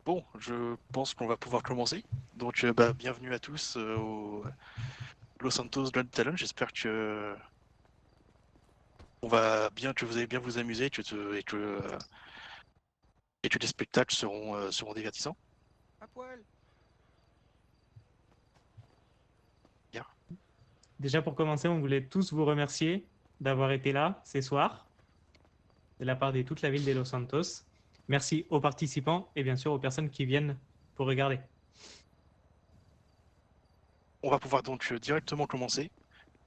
Bon, je pense qu'on va pouvoir commencer. Donc, bienvenue à tous au Los Santos Grand Talent. J'espère que que vous allez bien vous amuser et que les spectacles seront divertissants. À poil. Bien. Déjà pour commencer, on voulait tous vous remercier d'avoir été là ce soir, de la part de toute la ville de Los Santos. Merci aux participants et bien sûr aux personnes qui viennent pour regarder. On va pouvoir donc directement commencer.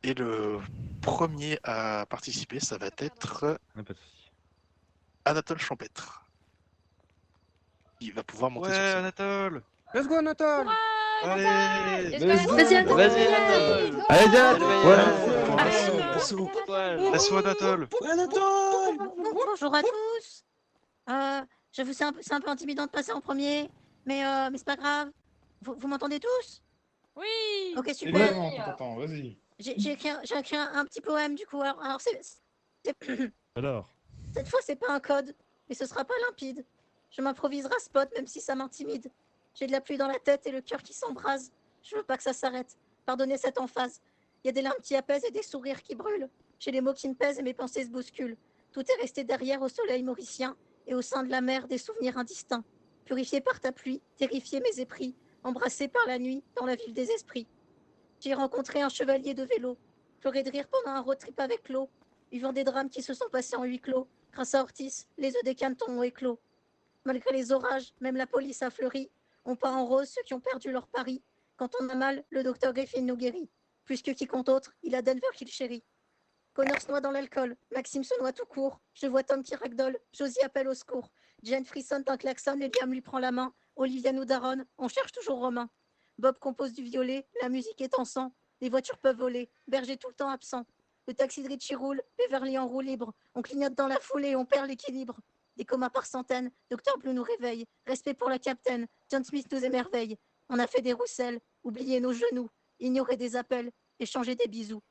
Et le premier à participer, ça va être Anatole Champêtre. Il va pouvoir monter Ouais, sur scène. Anatole. Let's go, Anatole. Allez. Let's go. Vas-y, Vas-y, Anatole. Allez, Diane. Laisse-moi Anatole. Bonjour à tous. J'avoue, c'est un peu intimidant de passer en premier, mais c'est pas grave. Vous m'entendez tous? Oui. Ok, super. Évidemment, on t'entend, vas-y. J'ai écrit un petit poème du coup. Alors Alors, cette fois, c'est pas un code, mais ce sera pas limpide. Je m'improviserai spot, même si ça m'intimide. J'ai de la pluie dans la tête et le cœur qui s'embrase. Je veux pas que ça s'arrête. Pardonnez cette emphase. Il y a des larmes qui apaisent et des sourires qui brûlent. J'ai les mots qui me pèsent et mes pensées se bousculent. Tout est resté derrière au soleil mauricien et au sein de la mer des souvenirs indistincts. Purifié par ta pluie, terrifié mais épris, embrassé par la nuit dans la ville des esprits. J'ai rencontré un chevalier de vélo. Pleuré de rire pendant un road trip avec l'eau, vivant des drames qui se sont passés en huis clos. Grâce à Ortiz, les œufs des canetons ont éclos. Malgré les orages, même la police a fleuri. On peint en rose ceux qui ont perdu leur pari. Quand on a mal, le docteur Griffin nous guérit. Plus que quiconque autre, il a Denver qu'il chérit. Connor se noie dans l'alcool, Maxime se noie tout court. Je vois Tom qui ragdolle, Josie appelle au secours. Jen frissonne d'un klaxon et Liam lui prend la main. Olivia nous daronne, on cherche toujours Romain. Bob compose du violet, la musique est en sang. Les voitures peuvent voler, Berger tout le temps absent. Le taxi de Richie roule, Beverly en roue libre. On clignote dans la foulée et on perd l'équilibre. Des comas par centaines, Dr Blue nous réveille. Respect pour la capitaine, John Smith nous émerveille. On a fait des rousselles, oublié nos genoux, ignoré des appels, échangé des bisous.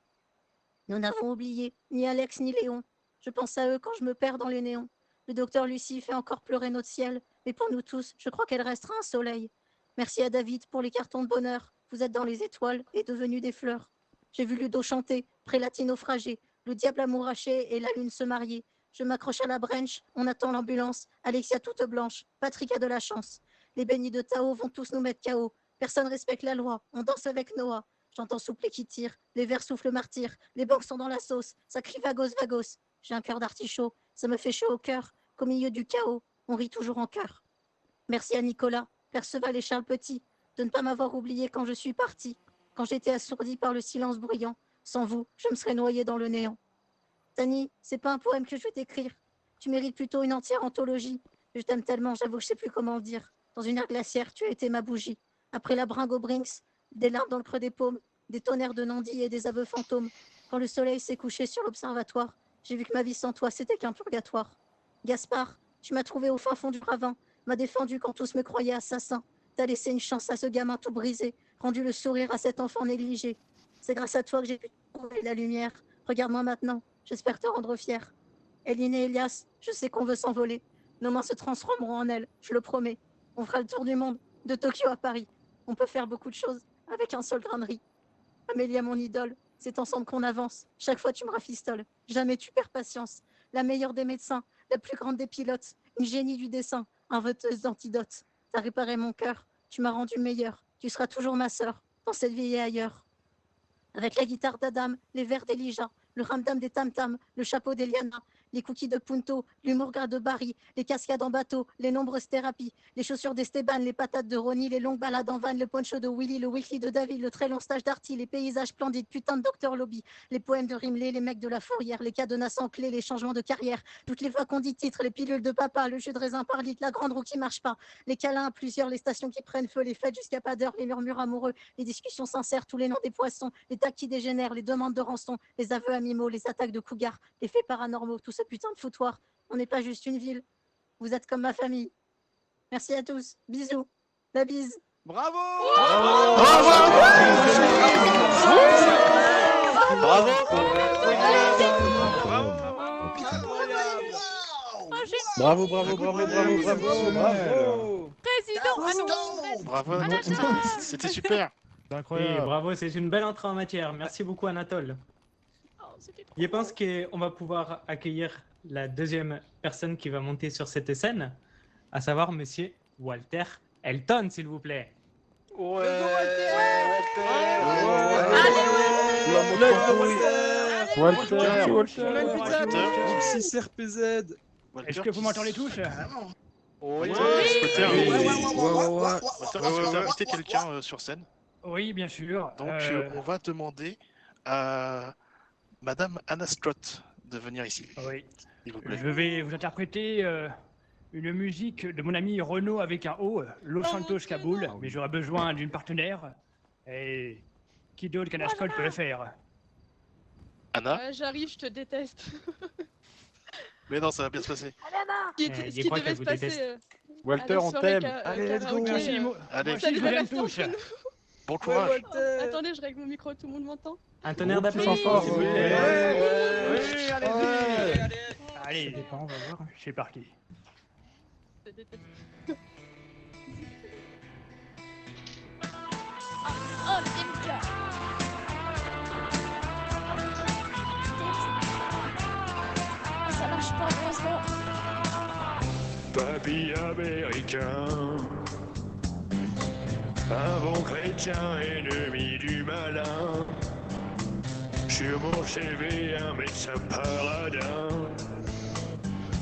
Nous n'avons oublié ni Alex ni Léon. Je pense à eux quand je me perds dans les néons. Le docteur Lucie fait encore pleurer notre ciel, mais pour nous tous, je crois qu'elle restera un soleil. Merci à David pour les cartons de bonheur. Vous êtes dans les étoiles et devenus des fleurs. J'ai vu Ludo chanter, Prélatine naufragé, le diable amouraché et la lune se marier. Je m'accroche à la branche, on attend l'ambulance. Alexia toute blanche, Patrick a de la chance. Les bénis de Tao vont tous nous mettre KO. Personne respecte la loi, on danse avec Noah. J'entends souffler qui tire, les vers soufflent martyr, les banques sont dans la sauce, ça crie vagos vagos. J'ai un cœur d'artichaut, ça me fait chaud au cœur, qu'au milieu du chaos, on rit toujours en chœur. Merci à Nicolas, Perceval et Charles Petit, de ne pas m'avoir oublié quand je suis parti, quand j'étais assourdi par le silence bruyant. Sans vous, je me serais noyé dans le néant. Tani, c'est pas un poème que je vais t'écrire. Tu mérites plutôt une entière anthologie. Je t'aime tellement, j'avoue que je sais plus comment le dire. Dans une ère glaciaire, tu as été ma bougie. Après la bringue au Brinks, des larmes dans le creux des paumes, des tonnerres de Nandi et des aveux fantômes. Quand le soleil s'est couché sur l'observatoire, j'ai vu que ma vie sans toi, c'était qu'un purgatoire. Gaspard, tu m'as trouvé au fin fond du ravin, m'as défendu quand tous me croyaient assassin. T'as laissé une chance à ce gamin tout brisé, rendu le sourire à cet enfant négligé. C'est grâce à toi que j'ai pu trouver la lumière. Regarde-moi maintenant, j'espère te rendre fier. Eline et Elias, je sais qu'on veut s'envoler. Nos mains se transformeront en ailes, je le promets. On fera le tour du monde, de Tokyo à Paris. On peut faire beaucoup de choses avec un seul grain de riz. Amélia, mon idole, c'est ensemble qu'on avance. Chaque fois, tu me rafistoles. Jamais tu perds patience. La meilleure des médecins, la plus grande des pilotes, une génie du dessin, inventeuse d'antidotes. T'as réparé mon cœur, tu m'as rendu meilleur. Tu seras toujours ma sœur, dans cette vie et ailleurs. Avec la guitare d'Adam, les vers d'Elijah, le ramdam des tam-tams, le chapeau d'Eliana, les cookies de Punto, l'humour gras de Barry, les cascades en bateau, les nombreuses thérapies, les chaussures d'Esteban, les patates de Ronnie, les longues balades en van, le poncho de Willy, le weekly de David, le très long stage d'Arty, les paysages splendides, putain de Dr Lobby, les poèmes de Rimley, les mecs de la Fourrière, les cadenas sans clé, les changements de carrière, toutes les fois qu'on dit titre, les pilules de papa, le jus de raisin par litre, la grande roue qui marche pas, les câlins à plusieurs, les stations qui prennent feu, les fêtes jusqu'à pas d'heure, les murmures amoureux, les discussions sincères, tous les noms des poissons, les tacs qui dégénèrent, les demandes de rançon, les aveux animaux, les attaques de cougars, les faits paranormaux, tout ce putain de foutoir. On n'est pas juste une ville. Vous êtes comme ma famille. Merci à tous. Bisous. La bise. Bravo. Bravo, bravo, bravo, bravo, bravo, bravo. président. Ah non. Bravo, Anatole. c'était super. C'est Oui, incroyable. bravo, c'est une belle entrée en matière. Merci beaucoup, Anatole. Oh, c'était trop Je pense beau. qu'on va pouvoir accueillir la deuxième personne qui va monter sur cette scène, à savoir Monsieur Walter Elton, s'il vous plaît. RPZ. Est-ce que vous m'entendez tous? Oui. Ouais. Walter, Ouais, Walter, ouais. est-ce que tu as invité quelqu'un sur scène? Oui, bien sûr. Donc, on va demander à Madame Anna Strott de venir ici, Oui. s'il vous plaît. Je vais vous interpréter une musique de mon ami Renaud avec un O, Los Santos Kaboul, mais j'aurai besoin d'une partenaire. Et qui d'autre qu'Anna Scott peut le faire? Anna? Ouais, j'arrive, je te déteste. Mais non, ça va bien se passer. Il Ce qui croit devait qu'elle se vous passer déteste. Walter, à la on soirée t'aime. Allez, let's go. karaoké, Merci, moi Allez. aussi, je vous aime rester tous. entre nous. Bon courage. Attendez, je règle mon micro, tout le monde m'entend? Un tonnerre Gros petit d'applaudissements, fanfare, s'il vous ouais. plaît. Oui, allez-y. Allez, on va voir. C'est parti. Je te déteste. Oh, Limka. Ça marche pas, heureusement. Papy américain, un bon chrétien ennemi du malin. Sur mon CV, un médecin paladin.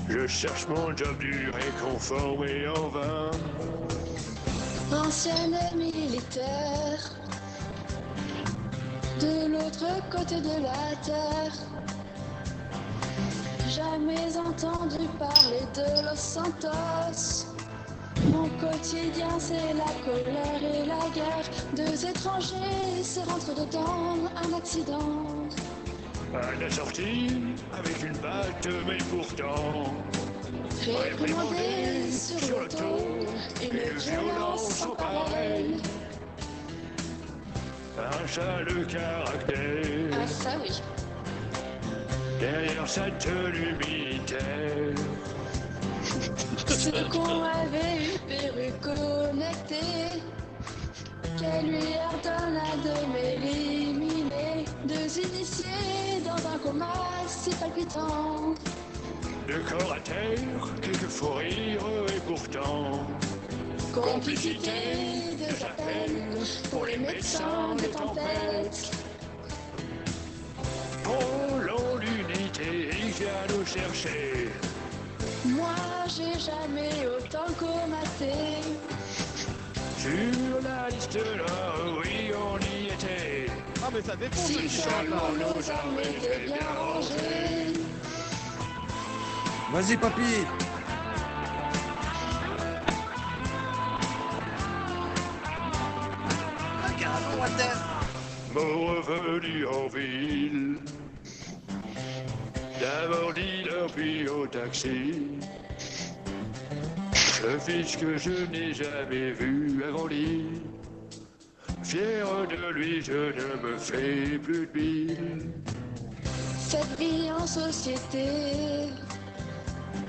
Je cherche mon job dur et conformé en vain. Ancienne militaire, de l'autre côté de la terre. Jamais entendu parler de Los Santos. Mon quotidien c'est la colère et la guerre. Deux étrangers se rentrent dedans, un accident. À la sortie, avec une batte, mais pourtant Réprimandé sur l'auto, une violence sans pareil. un sale caractère. Ah ça oui. Derrière sa tenue militaire, Ce qu'on avait une perruque connectée, qu'elle lui ordonna de m'éliminer. Deux initiés dans un coma si palpitant. de corps à terre, quelques faux rires et pourtant Complicité de appels pour les médecins de tempête. Prolong l'unité, il vient nous chercher. Moi j'ai jamais autant comaté. Sur la liste là, oui on y était. Ah, mais ça défonce. Si seulement nos armées étaient bien rangées. Vas-y, papy. Mon revenu en ville, d'abord dealer puis au taxi. Le fils que je n'ai jamais vu avant lui. Fier de lui, je ne me fais plus de bile. Cette vie en société.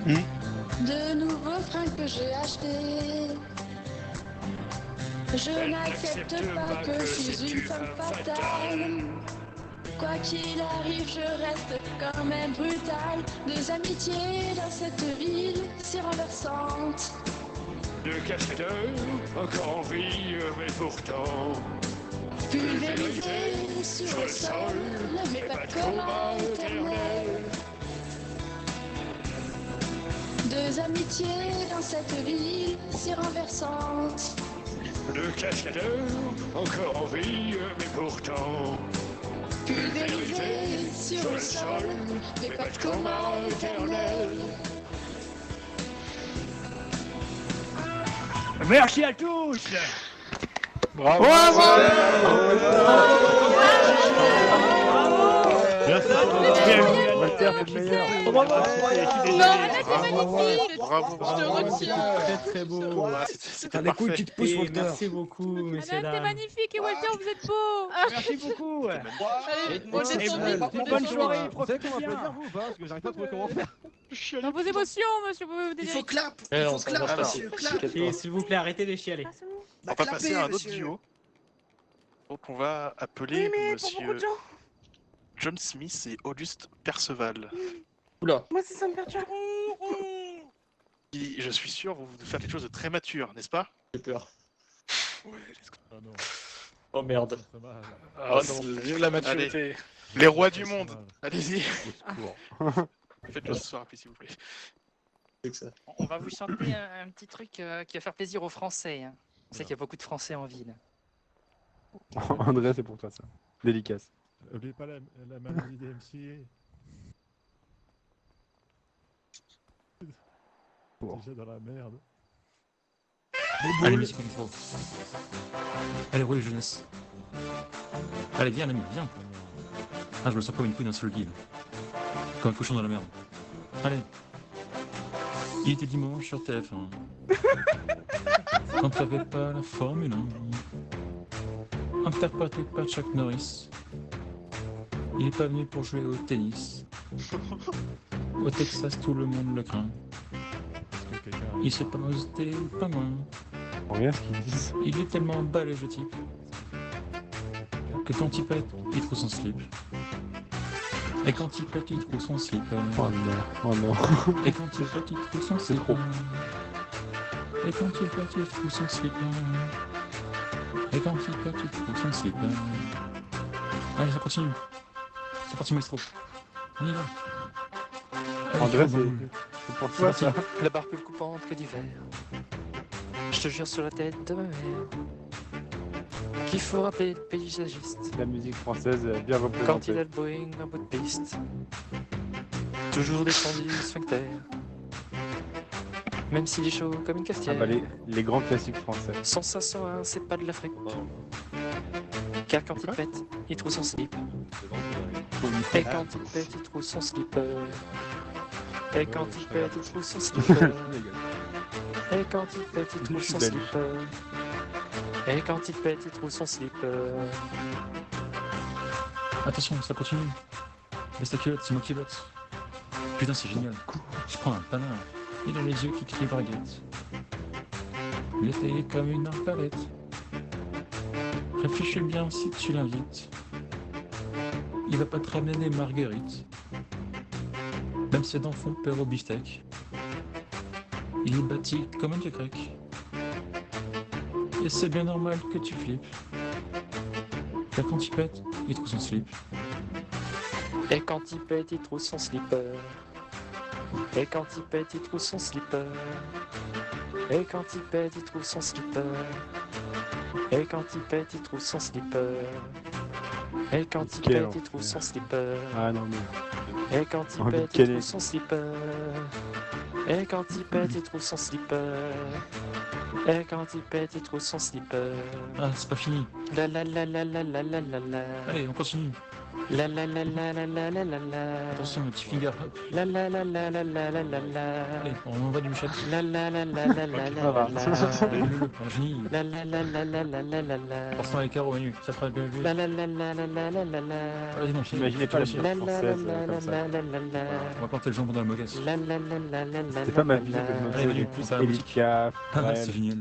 De nouveaux fringues que j'ai achetés. Je n'accepte pas que je suis une femme fatale. Quoi qu'il arrive, je reste quand même brutale. Deux amitiés dans cette ville si renversante. De cascadeur, encore en vie, mais pourtant Pulvérisé sur le sol, mais pas de coma éternel. Deux amitiés dans cette ville si renversante. de cascadeur, encore en vie, mais pourtant Pulvérisé sur le sol, mais pas de coma éternel. Merci à tous. Bravo. Bienvenue à Walter, c'est le meilleur. Non, là, c'est magnifique. Bravo, Je te bravo. retiens. Très très beau. C'était T'as les couilles parfait. qui te poussent, Et Walter. merci beaucoup, messieurs Alain, t'es dames. magnifique et Walter, vous êtes beau. Merci beaucoup. Allez, moi, j'ai Exceptionnel. tombé. Bonne soirée, Vous savez comment profitez bien. applaudir vous ou pas? Parce que j'arrive pas à trouver comment faire. Dans vos émotions, monsieur. Il faut clap. Eh, Il on faut clap, s'en va monsieur. Clap. Et s'il vous plaît, arrêtez de chialer. Bah, On va passer à un autre monsieur. duo. Donc on va appeler monsieur John Smith et Auguste Perceval. Oula. Moi, ça me perturbe. Je suis sûr vous faire quelque chose de très mature, n'est-ce pas? J'ai peur. Ouais, let's go. Ah non, Oh merde. c'est mal. Ah non. La maturité. Les rois du monde, allez-y. Au secours. Faites-le ce soir, s'il vous plaît. C'est que ça. On va vous chanter un petit truc qui va faire plaisir aux Français. Hein. On sait qu'il y a beaucoup de Français en ville. André, c'est pour toi ça. Dédicace. N'oubliez pas la maladie des MCA. Bon. Déjà dans la merde. Allez, musique comme il faut. Allez, roulez jeunesse. Allez, viens, l'ami, viens. Ah, je me sens comme une couille d'un seul guide. Comme un cochon dans la merde. Allez. Il était dimanche sur TF1. Quand t'avais pas la Formule 1. Interprété par Chuck Norris. Il est pas venu pour jouer au tennis. Au Texas, tout le monde le craint. Est-ce que quelqu'un Il sait pas aux télé, pas moi. On regarde ce qu'ils disent. Il est tellement balèze le type que quand il pète, il trouve son slip. Et quand il pète, il trouve son slip. Oh non. Oh non. Et quand il pète, il trouve son slip. Et quand il pète, il trouve son slip. Et quand il pète, il trouve son slip. Allez, ça continue. C'est parti, maestro. On y va. Allez, André, c'est bon. c'est pour Voici ça. la barre plus coupante que d'hiver. Je te jure sur la tête de ma mère qu'il faut rappeler le paysagiste La musique française est bien quand il représentée. a le Boeing en bout de piste. Toujours descendu du sphincter, même s'il est chaud comme une Ah cafetière. bah les grands classiques français. Sans ça, sans un, c'est pas de l'Afrique. Car quand il pète, il trouve son slip. Et quand il pète, il trouve son slipper. Et quand il pète, il trouve son slipper. Et quand il pète, il trouve son slipper. Et quand il pète, il trouve son slipper. Attention, ça continue. Laisse ta culotte, c'est moi qui botte. Putain, c'est génial. Je prends un panard. Il a les yeux qui crient braguette. L'été est comme une arbalète. Réfléchis bien si tu l'invites. Il va pas te ramener des marguerites. Même ses dents font peur au beefsteak. Il est bâti comme un dieu grec. Et c'est bien normal que tu flippes. Car quand il pète, il trouve son slip. Et quand il pète, il trouve son slipper. Et quand il pète, il trouve son slipper. Et quand il pète, il trouve son slipper. Et quand il pète, il trouve son slipper. Et quand il Quel pète, il trouve son slipper. Ah non mais. Et quand il Oh, pète, quel il est- trouve son slipper. Et quand il pète, il trouve son slipper. Et quand il pète, il trouve son slipper. Ah, c'est pas fini. La la la la la la la la la. Allez, on continue. La la la la la la la la la. Attention, le petit finger hop. La la la la la la la la la. Allez, on envoie du chat. La la la la la la la va. la. Un génie. La la la la la la la la la. Forcément avec carreau Manu, ça fera bien vu. La la la la la la la la la. Vas-y, non, Imaginez pas la lâcher. musique La la française la comme ça. la la la la. On va planter le jambon dans le mocasse. La la la la la la C'est pas ma la vie, la. je me Allez, Manu, j'ai pousse plus à la Edith boutique. Piaf, Ah, Brel, c'est génial.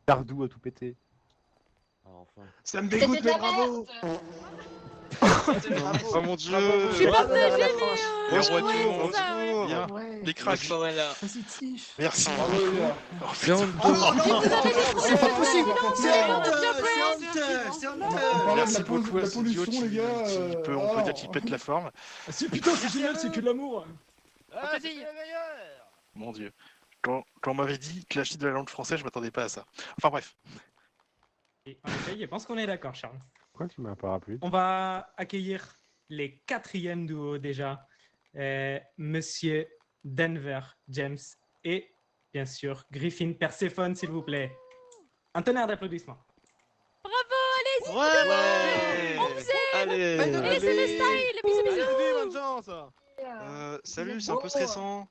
Sardou à tout péter. Ça me dégoûte, mais bravo. Oh mon dieu. Je suis pas Les gênée. rois du monde. ça, ouais. Bien. Les cracks. Positif. Merci. Oh, putain. C'est pas possible. C'est bien honteux. fait, C'est honteux. C'est On honteux. parlait Merci de la beaucoup à ce duo pollution, les gars. on peut dire qu'il pète la forme. Si putain, c'est génial, c'est que de l'amour. Mon dieu. Quand on m'avait dit clash de la langue française, je m'attendais pas à ça. Enfin bref. Et en effet, je pense qu'on est d'accord, Charles. Pourquoi tu m'as un parapluie? On va accueillir les quatrièmes duos déjà. Monsieur Denver James et bien sûr Griffin Perséphone, s'il vous plaît. Un tonnerre d'applaudissements. Bravo, allez-y. Ouais. On faisait. Allez, Allez, c'est le style. Les bisous, bisous. bonne chance. Salut, c'est un peu stressant.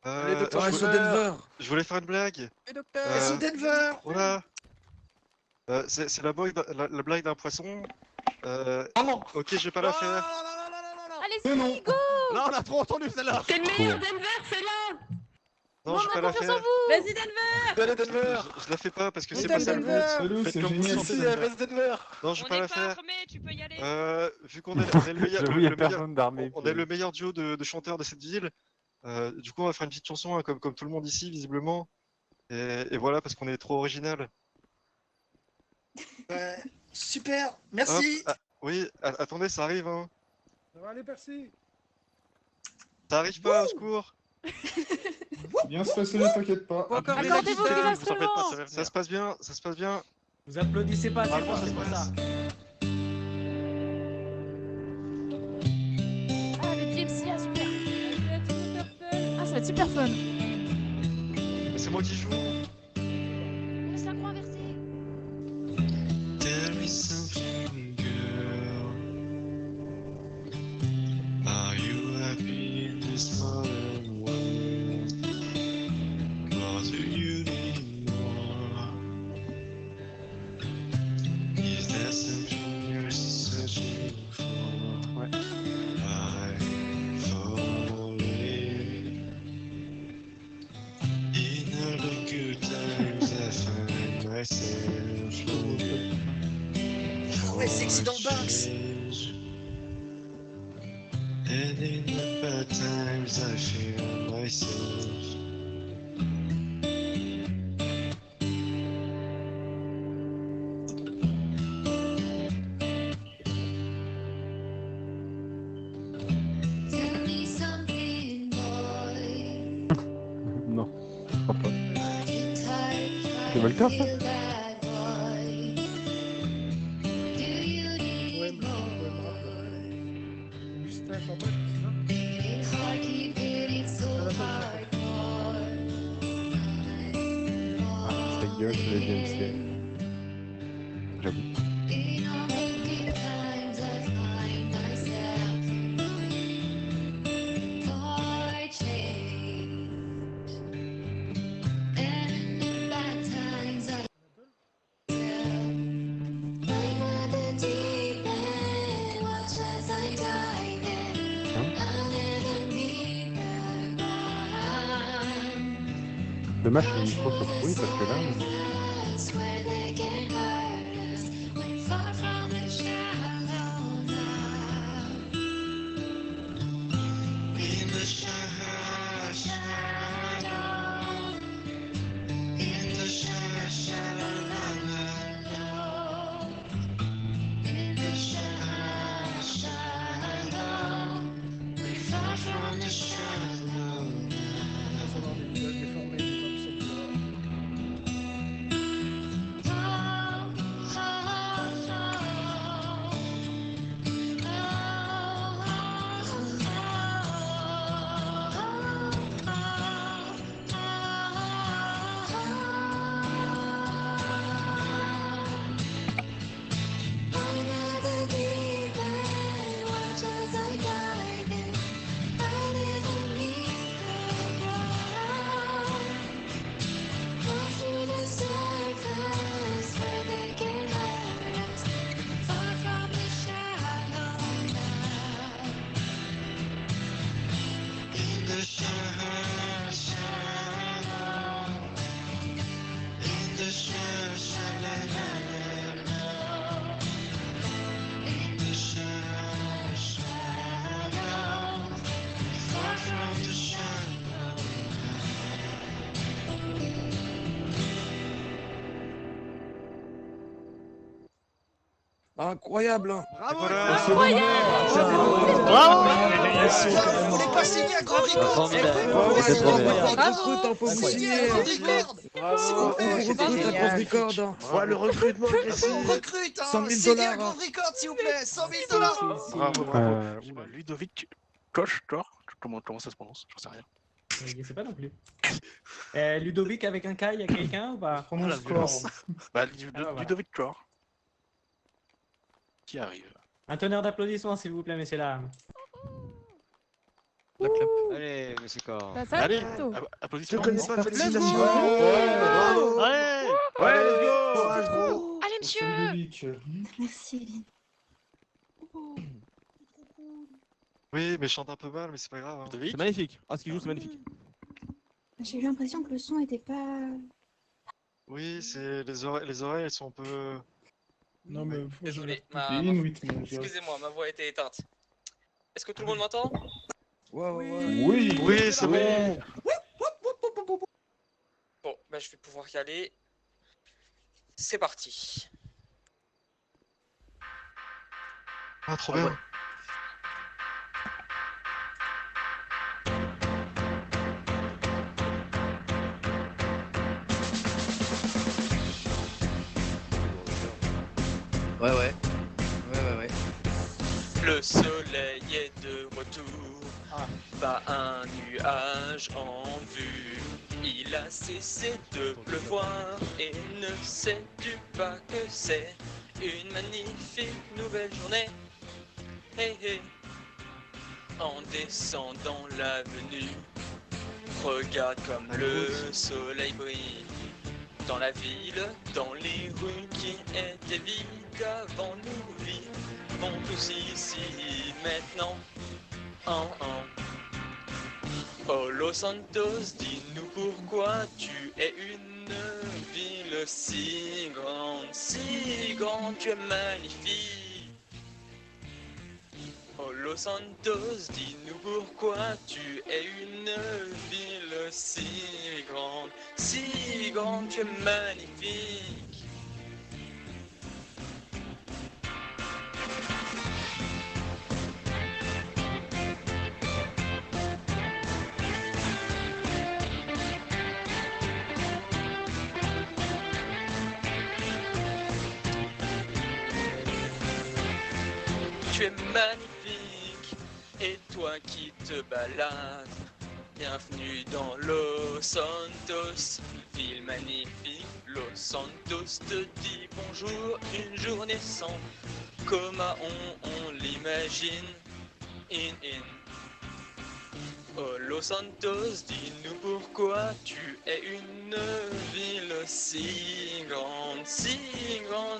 Allez, docteur, je voulais- Denver. Je voulais faire une blague. Et docteur, Denver. Voilà. C'est la blague d'un poisson. Ok, je vais pas la faire. Allez-y, go. Là, on a trop entendu celle-là. T'es le meilleur, Denver, c'est là. Non, je vais pas la faire. Vas-y, Denver. Allez, Denver. Je la fais pas parce que c'est Putain, pas ça le but. Denver. Salut, Faites c'est comme vous génial. sentez, Si, Denver. reste Denver. Non, je vais pas la faire. armé, tu peux y aller. Vu qu'on est le meilleur, J'avoue, il y a personne d'armé. on est le meilleur duo de chanteurs de cette ville. Du coup, on va faire une petite chanson, hein, comme tout le monde ici, visiblement. Et voilà, parce qu'on est trop original. Super, merci. Hop, oui, attendez, ça arrive. Hein. Ça va aller, Percy? Ça arrive pas, au secours. Bien se passer, ne t'inquiète pas. Accordez vos Vous en instruments. faites pas, ça se passe bien, ça se passe bien. Vous applaudissez pas, c'est Bravo, bon, ça se c'est pas ça. Ah, le DMC, super. Ah, ça va être super fun. C'est moi qui joue. Laisse la croix inversée. Tell me something, girl. Are you happy in this modern world? What do you need more? Is there something you're searching for? I falling. In all the good times I find myself lonely. Ah ouais, sexy dans le box. And in the bad times I feel myself. Tell me something, boy. Non, je crois pas. C'est C'est Voltaire, ça? Ah, sa gueule, c'est la DMC. J'avoue. Dommage que le micro soit pourri parce que là. In the shadow, in the shadow, in the shadow, we far from the shadow. In the shadow, in the shadow, in the shadow, far from the shadow. Incroyable. Hein. Bravo. Vous voulez pas signer un grand record? Formidable. C'est trop bien. Recrute, faut vous signer un grand record. S'il vous plaît, recrute un grand record. Hein. Ouais, le recrutement agressif. On recrute, hein. 100 000 Signez un $. grand record, s'il vous plaît. 100 000 $. Bravo, bravo. Ludovic Koch, comment ça se prononce? J'en sais rien. Je sais pas non plus. Ludovic avec un K, il y a quelqu'un ou pas? Oh, la violence. Bah, Ludovic Koch. Qui arrive. Un tonnerre d'applaudissements, s'il vous plaît, messieurs dames. La clap. Allez, monsieur Corps. Bah, ça, Allez, plutôt. applaudissements. Je connais pas, non félicitations. Bravo. Allez. Ouais, let's go. Courage, gros. Allez, monsieur. Ludovic. Merci, Eline. Oui, mais je chante un peu mal, mais c'est pas grave. Hein. C'est magnifique. Ah, ce qu'il joue, c'est magnifique. J'ai eu l'impression que le son était pas... Oui, c'est les oreilles, elles sont un peu. Non, mais. Désolé, Excusez-moi, ma voix était éteinte. Est-ce que tout le monde m'entend? Oui, oui, c'est bon. Bon, bah je vais pouvoir y aller. C'est parti. Ah, trop bien. Ouais. Le soleil est de retour, pas un nuage en vue. Il a cessé de pleuvoir et ne sais-tu pas que c'est une magnifique nouvelle journée. Hey hey. En descendant l'avenue, regarde comme le soleil brille. Dans la ville, dans les rues qui étaient vides avant nous vivons tous ici maintenant. Oh Los Santos, dis-nous pourquoi tu es une ville si grande, tu es magnifique. Oh Los Santos, dis-nous pourquoi tu es une ville si grande, tu es magnifique. Tu es magnifique, et toi qui te balades, bienvenue dans Los Santos, ville magnifique. Los Santos te dit bonjour, une journée sans coma, on l'imagine. In. Oh Los Santos, dis-nous pourquoi tu es une ville si grande,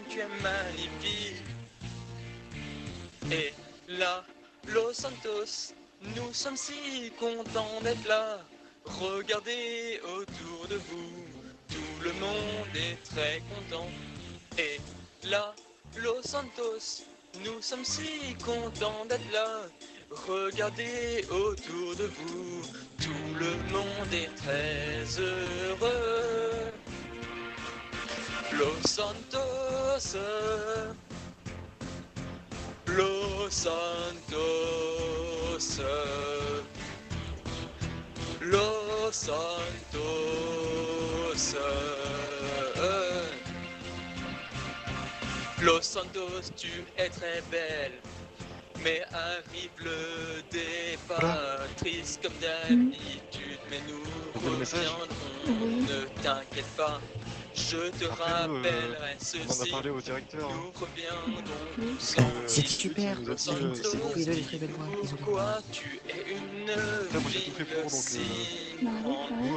tu es magnifique. Et là, Los Santos, nous sommes si contents d'être là. Regardez autour de vous, tout le monde est très content. Et là, Los Santos, nous sommes si contents d'être là. Regardez autour de vous, tout le monde est très heureux. Los Santos, Los Santos, Los Santos, Los Santos, tu es très belle. Mais arrive le départ, triste comme d'habitude, mais nous reviendrons, ne t'inquiète pas, je te rappellerai ceci, on en a parlé au directeur. Nous reviendrons sans C'est super, c'est bon, il a les très belles voix. pourquoi tu es une ville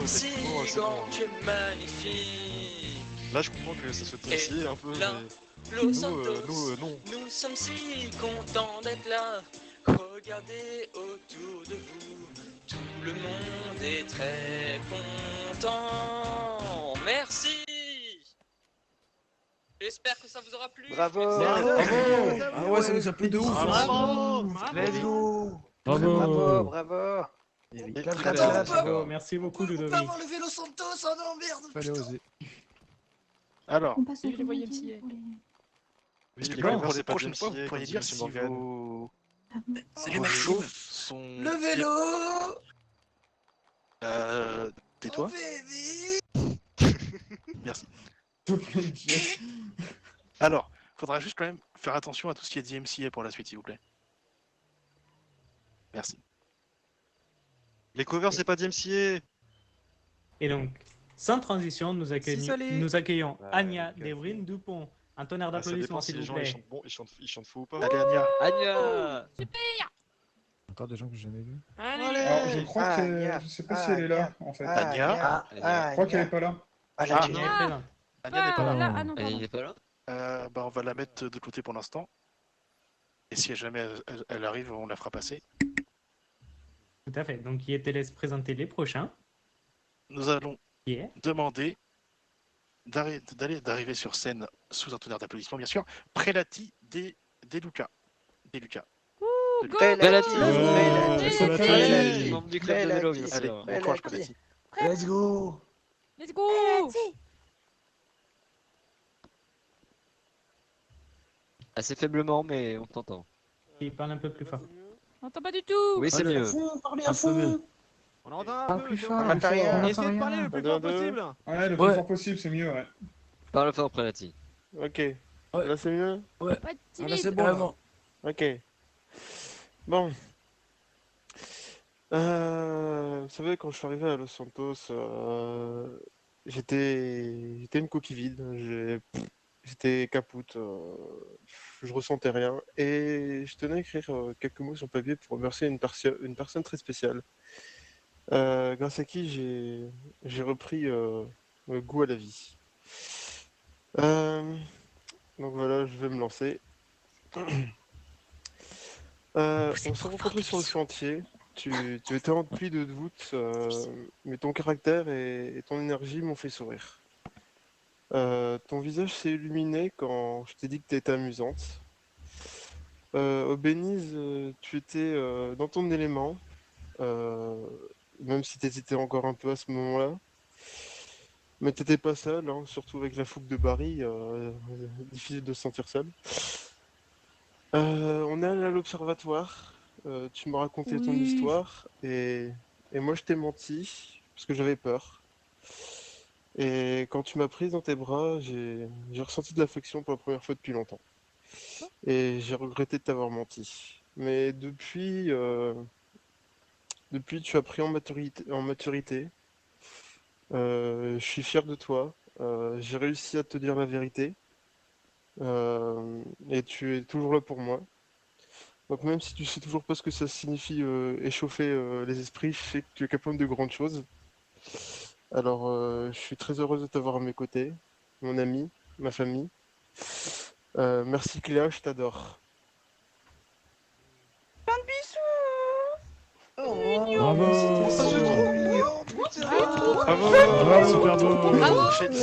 si grande, tu es magnifique. Là, je comprends que ça soit ici un peu. Los Santos, non. Nous sommes si contents d'être là. Regardez autour de vous, tout le monde est très content. Merci. J'espère que ça vous aura plu. Bravo. Ah ouais, ça nous a plu de ouf. Bravo. Bravo. Merci beaucoup, Ludovic. avoir le vélo Santos, oh non, merde. Fallait oser. Alors, On passe au Je voyais comédien MCA. pour les- Oui, les les gars, gars, pour c'est les pas prochaines fois, DMCA, vous pourriez comme dire dit si Morgan. vos Salut vos Maxime. chauves sont... Le vélo. Tais-toi. Oh, baby. Merci. Alors, faudra juste quand même faire attention à tout ce qui est DMCA pour la suite, s'il vous plaît. Merci. Les covers, c'est pas DMCA. Et donc, sans transition, nous accueillons Bah, Anya Devrine Dupont. Un tonnerre Ah, ça d'applaudissements, dépend si s'il les vous gens plaît. ils chantent faux ou pas. Allez, Anya. Anya. Super. Encore des gens que j'ai jamais vus. Alors, je crois que... Je sais pas si elle est là, en fait. Je crois qu'elle est pas là. Anya n'est pas là. Elle n'est pas là. On va la mettre de côté pour l'instant. Et si jamais elle arrive, on la fera passer. Tout à fait. Donc, il te laisse présenter les prochains. Nous allons demander d'arriver sur scène sous un tonnerre d'applaudissements, bien sûr. Prelati De Luca. Prelati. Membre du club de vélo, bien sûr. Allez, bon courage, Prelati. Let's go. Let's go. Assez faiblement, mais on t'entend. Il parle un peu plus fort. On entend pas du tout. Oui, c'est mieux. Parlez à fond. On entend un peu. Essayez de parler le plus fort possible. Ouais, le plus fort possible, c'est mieux, ouais. Parle fort, Prelati. Ok. Là, c'est mieux? Ouais. Pas Là, c'est bon. Ok. Bon. Vous savez, quand je suis arrivé à Los Santos, j'étais une coquille vide. J'étais capoute. Je ressentais rien. Et je tenais à écrire quelques mots sur le papier pour remercier une personne très spéciale. Grâce à qui j'ai repris goût à la vie. Donc voilà, je vais me lancer. On s'est rencontrés sur le chantier. Tu étais rempli de doutes, mais ton caractère et ton énergie m'ont fait sourire. Ton visage s'est illuminé quand je t'ai dit que tu étais amusante. Au Belize, tu étais dans ton élément, même si tu hésitais encore un peu à ce moment-là. Mais tu n'étais pas seul, hein, surtout avec la fougue de Barry, difficile de se sentir seul. On est allé à l'observatoire, tu m'as raconté ton histoire, et moi je t'ai menti, parce que j'avais peur. Et quand tu m'as prise dans tes bras, j'ai ressenti de l'affection pour la première fois depuis longtemps. Et j'ai regretté de t'avoir menti. Mais depuis, tu as pris en maturité. Je suis fier de toi. J'ai réussi à te dire la vérité. Et tu es toujours là pour moi. Donc même si tu sais toujours pas ce que ça signifie échauffer les esprits, je sais que tu es capable de grandes choses. Alors je suis très heureuse de t'avoir à mes côtés, mon ami, ma famille. Merci Cléa, je t'adore. Plein de bisous. Bravo. Bravo. Super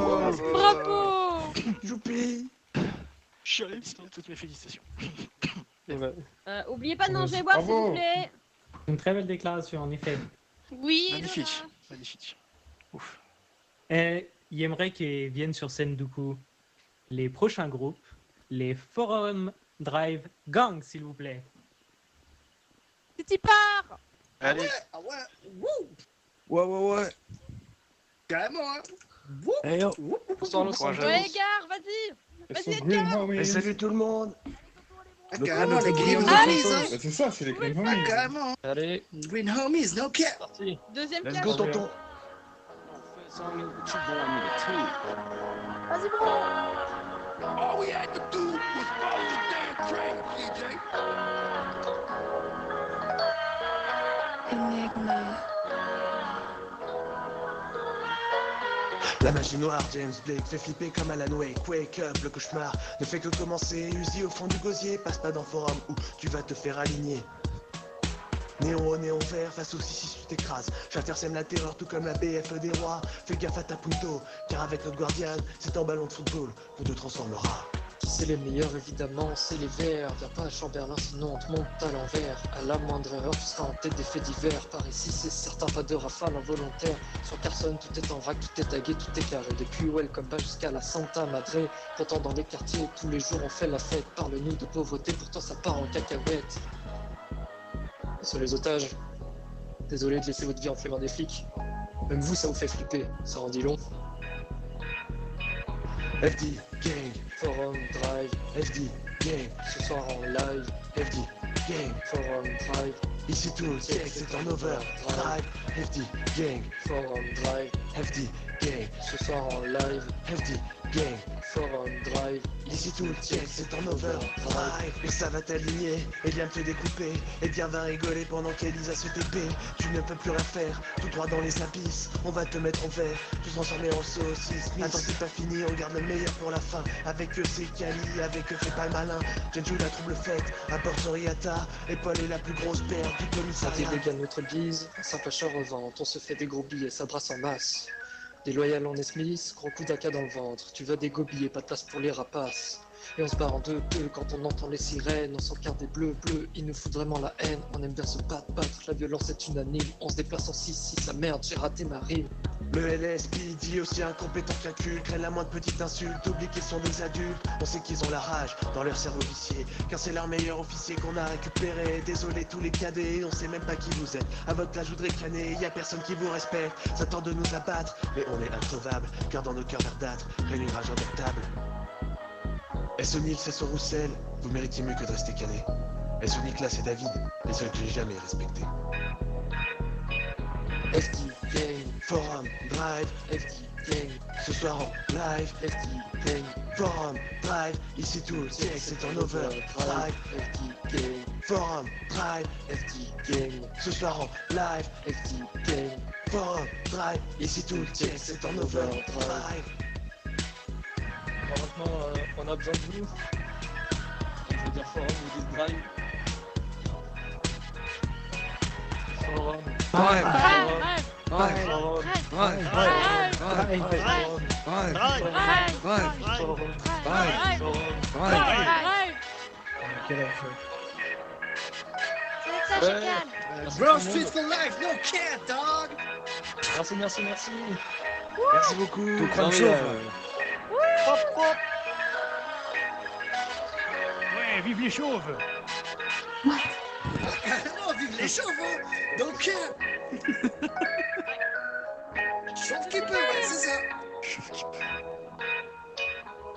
beau. Bravo. Youpi. Toutes mes félicitations. Oubliez pas de manger et boire, s'il vous plaît. Une très belle déclaration, en effet. Oui. Magnifique. Magnifique. Ouf. Et il aimerait qu'ils viennent sur scène, du coup, les prochains groupes, les Forum Drive Gang, s'il vous plaît. C'est y part. Allez. Ah ouais. Ouais. Carrément, hein. Hey yo. Ouais, Edgar, vas-y, Edgar. Et salut tout le monde. Carrément, les Green Homies. C'est ça, c'est les Green Homies. Carrément. Allez. Green Homies, no cap. Parti. Deuxième Let's cage. go, tonton. Vas-y, bro. All we had to do was follow the damn train, CJ. La magie noire, James Blake fait flipper comme Alan Wake. Wake up, le cauchemar ne fait que commencer. Uzi au fond du gosier, passe pas dans le forum où tu vas te faire aligner. Néon vert, face au 6-6 tu t'écrases. J'intersème la terreur tout comme la BF des rois. Fais gaffe à ta punto, car avec notre guardian, c'est un ballon de football qu'on te transformera. C'est les meilleurs évidemment, c'est les verts. Viens pas à Chamberlain sinon on te monte à l'envers. À la moindre erreur tu seras en tête des faits divers. Par ici c'est certain, pas de rafale involontaire. Sur personne, tout est en vrac, tout est tagué, tout est carré. Depuis Welcome pas jusqu'à la Santa Madre. Pourtant dans les quartiers, tous les jours on fait la fête. Parle-nous de pauvreté, pourtant ça part en cacahuète. Et sur les otages, désolé de laisser votre vie entre les mains des flics. Même vous ça vous fait flipper, ça en dit long. FD, gang, Forum Drive, FD, gang, ce soir en live, FD, gang, Forum Drive, ici tout, c'est en over, drive, FD, gang, Forum Drive, FD, gang, ce soir en live, FD, gang, forum, drive. Ici tout le check, c'est en overdrive. Et ça va t'aligner, et bien te découper. Et bien va rigoler pendant qu'Elisa se TP. Tu ne peux plus rien faire, tout droit dans les abysses. On va te mettre en verre, tout transformer en saucisse. Attends, c'est pas fini, on garde le meilleur pour la fin. Avec eux c'est Kali, avec eux fais pas le malin. Jenju la trouble faite, à Porto Riata. Et Paul est la plus grosse paire du Santé commissariat. dégâts notre bise, simple achat revente, on se fait des gros billets, ça brasse en masse. Des loyales en Smith, gros coup d'AK dans le ventre, tu veux des go billets, pas de place pour les rapaces. Et on se barre en deux quand on entend les sirènes, on s'encarde des bleus, il nous fout vraiment la haine, on aime bien se battre, la violence est unanime, on se déplace en 6-6, la merde, j'ai raté ma rime. Le LSPD aussi incompétent qu'un cul, crée la moindre petite insulte, oublie qu'ils sont des adultes. On sait qu'ils ont la rage dans leur cerveau vicié, car c'est leur meilleur officier qu'on a récupéré. Désolé tous les cadets, on sait même pas qui vous êtes. À votre place je voudrais canner, y a personne qui vous respecte. Ça tente de nous abattre, mais on est introuvable, car dans nos cœurs verdâtres, règne une rage indoctable. O'Neill, c'est son Roussel, vous méritez mieux que de rester cané. Nicolas et David, les seuls que j'ai jamais respectés. FD Gang, Forum, Drive, FD Gang, ce soir en live, FD Gang, Forum, Drive, ici tout le check, c'est en overdrive. FD Gang, Forum, Drive, FD Gang, ce soir en live, FD Gang, Forum, Drive, ici tout le check, c'est en overdrive. Maintenant, on a besoin de vous. Je veux dire forum, vous dites drive. Forum. Bro, streets for life, no care, dog. Merci. Merci beaucoup. Ouais, vive les chauves. Carrément, vive les chauves, hein. Donc, chauve qui peut, ouais, c'est ça.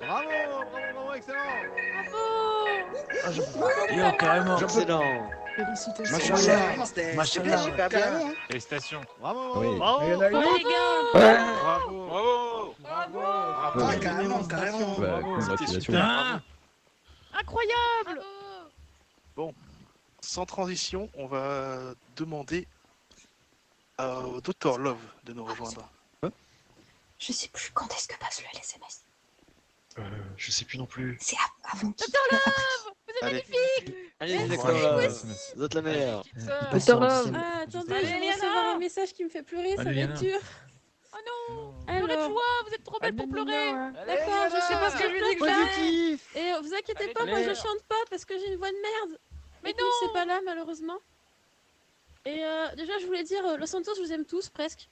Bravo, excellent. Yo, carrément. Excellent. Félicitations. Machallah. Félicitations. Bravo. Oui. Bravo. les gars. Bravo. Carrément. Congratulations. Incroyable. Bon, sans transition, on va demander au Dr Love de nous rejoindre. Je sais plus quand est-ce que passe le LSMS. Je sais plus non plus. C'est avant. Dr Love, vous êtes magnifique. Allez, Merci, d'accord, Wes. vous êtes la meilleure. Dr Love. Ah, attendez, Je je viens de viens recevoir un message qui me fait pleurer, ça va être dur. Oh non, pleurez de joie, vous êtes trop belle pour pleurer. D'accord, je sais pas ce que je lui dis que Positif. Et vous inquiétez pas, moi je chante pas parce que j'ai une voix de merde. Mais non, c'est pas là malheureusement. Et déjà je voulais dire, Los Santos, je vous aime tous presque.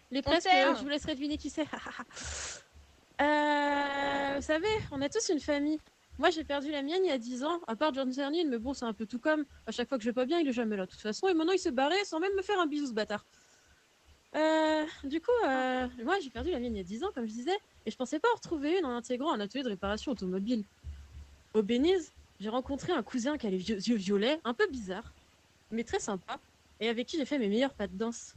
Les presque, t'aime. je vous laisserai deviner qui c'est. Vous savez, on a tous une famille. Moi j'ai perdu la mienne il y a 10 ans, à part John Cernil, mais bon c'est un peu tout comme. À chaque fois que je vais pas bien, il est jamais là de toute façon. Et maintenant il s'est barré sans même me faire un bisou ce bâtard. Du coup, moi j'ai perdu la mienne il y a 10 ans, comme je disais, et je pensais pas en retrouver une en intégrant un atelier de réparation automobile. Au Belize, j'ai rencontré un cousin qui a les yeux violets, un peu bizarre, mais très sympa, et avec qui j'ai fait mes meilleurs pas de danse.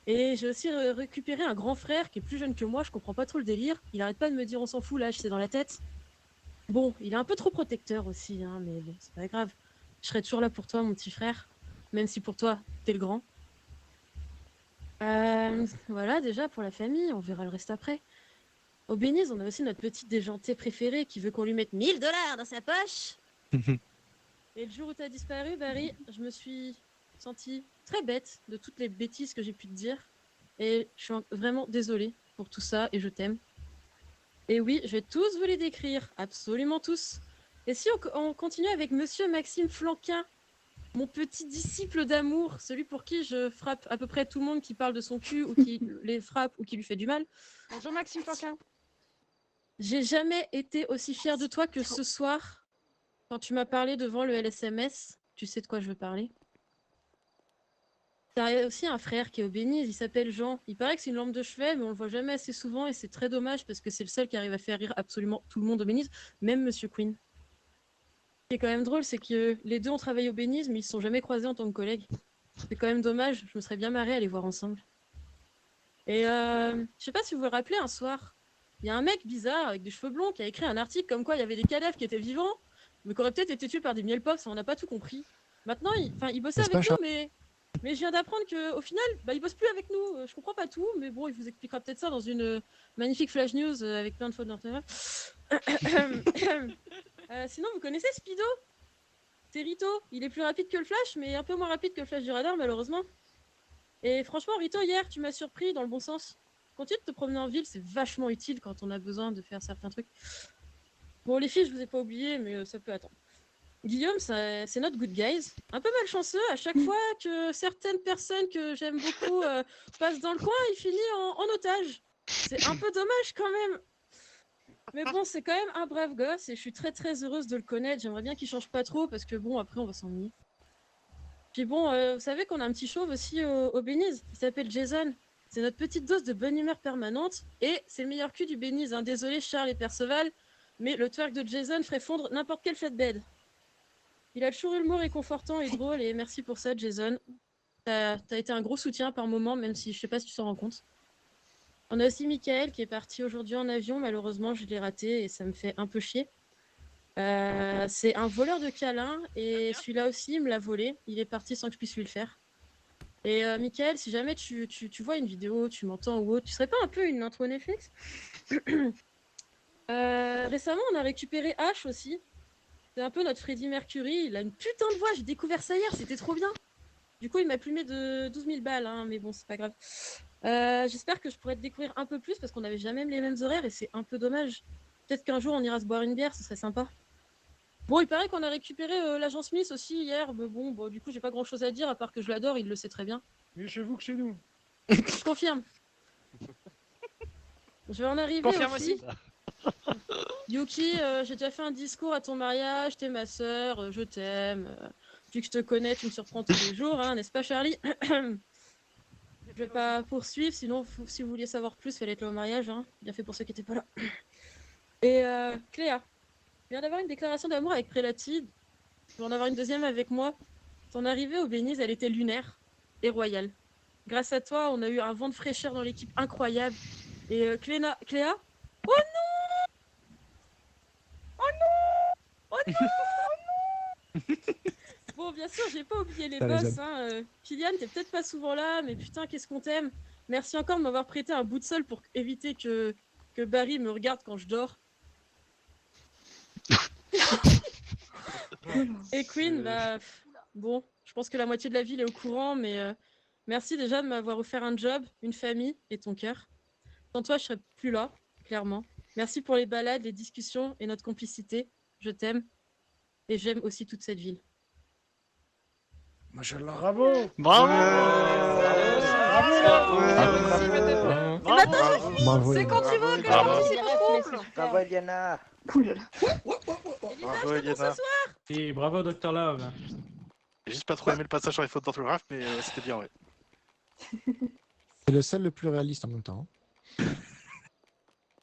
Et j'ai aussi récupéré un grand frère qui est plus jeune que moi, je comprends pas trop le délire, il arrête pas de me dire on s'en fout, l'âge c'est dans la tête. Bon, il est un peu trop protecteur aussi, hein, mais bon, c'est pas grave. Je serai toujours là pour toi, mon petit frère, même si pour toi, t'es le grand. Voilà, déjà pour la famille, on verra le reste après. Au Belize, on a aussi notre petite déjantée préférée qui veut qu'on lui mette $1000 dans sa poche. Et le jour où t'as disparu, Barry, je me suis sentie très bête de toutes les bêtises que j'ai pu te dire. Et je suis vraiment désolée pour tout ça et je t'aime. Et oui, je vais tous vous les décrire, absolument tous. Et si on continue avec Monsieur Maxime Flanquin, mon petit disciple d'amour, celui pour qui je frappe à peu près tout le monde qui parle de son cul ou qui les frappe ou qui lui fait du mal. Bonjour Maxime Flanquin. J'ai jamais été aussi fière de toi que ce soir, quand tu m'as parlé devant le LSMS. Tu sais de quoi je veux parler. T'as aussi un frère qui est au Belize, il s'appelle Jean. Il paraît que c'est une lampe de chevet, mais on le voit jamais assez souvent et c'est très dommage parce que c'est le seul qui arrive à faire rire absolument tout le monde au Belize, même Monsieur Queen. Ce qui est quand même drôle, c'est que les deux ont travaillé au Belize, mais ils se sont jamais croisés en tant que collègues. C'est quand même dommage, je me serais bien marrée à les voir ensemble. Et je sais pas si vous vous rappelez un soir, il y a un mec bizarre avec des cheveux blonds qui a écrit un article comme quoi il y avait des cadavres qui étaient vivants, mais qui auraient peut-être été tués par des miel pox, on n'a pas tout compris. Maintenant, il bossait avec nous, mais je viens d'apprendre qu'au final, il bosse plus avec nous. Je comprends pas tout, mais bon, il vous expliquera peut-être ça dans une magnifique flash news avec plein de fautes d'orthographe. Sinon, vous connaissez Speedo? C'est Rito. Il est plus rapide que le Flash, mais un peu moins rapide que le Flash du radar, malheureusement. Et franchement, Rito, hier, tu m'as surpris dans le bon sens. Continue de te promener en ville, c'est vachement utile quand on a besoin de faire certains trucs. Bon, les filles, je vous ai pas oublié, mais ça peut attendre. Guillaume, c'est notre good guys. Un peu malchanceux, à chaque fois que certaines personnes que j'aime beaucoup passent dans le coin, il finit en otage. C'est un peu dommage quand même. Mais bon, c'est quand même un brave gosse et je suis très très heureuse de le connaître. J'aimerais bien qu'il change pas trop parce que bon, après on va s'ennuyer. Puis bon, vous savez qu'on a un petit chauve aussi au Beniz. Il s'appelle Jason. C'est notre petite dose de bonne humeur permanente et c'est le meilleur cul du Beniz. Hein. Désolé Charles et Perceval, mais le twerk de Jason ferait fondre n'importe quel flatbed. Il a toujours humour réconfortant et drôle et merci pour ça Jason. T'as été un gros soutien par moment, même si je sais pas si tu t'en rends compte. On a aussi Michael qui est parti aujourd'hui en avion, malheureusement je l'ai raté et ça me fait un peu chier. C'est un voleur de câlins et celui-là aussi il me l'a volé, il est parti sans que je puisse lui le faire. Et Michael, si jamais tu vois une vidéo, tu m'entends ou autre, tu serais pas un peu une intro Netflix? Récemment on a récupéré H aussi. C'est un peu notre Freddie Mercury, il a une putain de voix, j'ai découvert ça hier, c'était trop bien. Du coup il m'a plumé de 12 000 balles, hein, mais bon c'est pas grave. J'espère que je pourrais te découvrir un peu plus parce qu'on n'avait jamais les mêmes horaires et c'est un peu dommage. Peut-être qu'un jour on ira se boire une bière, ce serait sympa. Bon, il paraît qu'on a récupéré l'agent Smith aussi hier, mais bon, du coup j'ai pas grand chose à dire à part que je l'adore, il le sait très bien. Mieux chez vous que chez nous. Je confirme. Je vais en arriver aussi. Yuki, j'ai déjà fait un discours à ton mariage, t'es ma sœur, je t'aime. Depuis que je te connais, tu me surprends tous les jours, hein, n'est-ce pas Charlie? Je vais pas poursuivre, sinon si vous vouliez savoir plus, fallait être là au mariage, hein. Bien fait pour ceux qui étaient pas là. Et Cléa, je viens d'avoir une déclaration d'amour avec Prélatide. Je vais en avoir une deuxième avec moi. Ton arrivée au Beniz, elle était lunaire et royale. Grâce à toi, on a eu un vent de fraîcheur dans l'équipe incroyable. Et Cléa... Oh non! Oh non! Oh non! Oh non! Bon, bien sûr, j'ai pas oublié les boss. Hein. Kylian, t'es peut-être pas souvent là, mais putain, qu'est-ce qu'on t'aime. Merci encore de m'avoir prêté un bout de sol pour éviter que Barry me regarde quand je dors. Et Queen, bon, je pense que la moitié de la ville est au courant, mais merci déjà de m'avoir offert un job, une famille et ton cœur. Sans toi, je serais plus là, clairement. Merci pour les balades, les discussions et notre complicité. Je t'aime. Et j'aime aussi toute cette ville. Machallah. Bravo. Bravo. C'est quand tu veux que je participe au couple. Bravo Eliana. Bravo Eliana. Et bravo Dr Love. J'ai juste pas trop aimé le passage sur les fautes d'orthographe, mais c'était bien, ouais. C'est le seul le plus réaliste en même temps.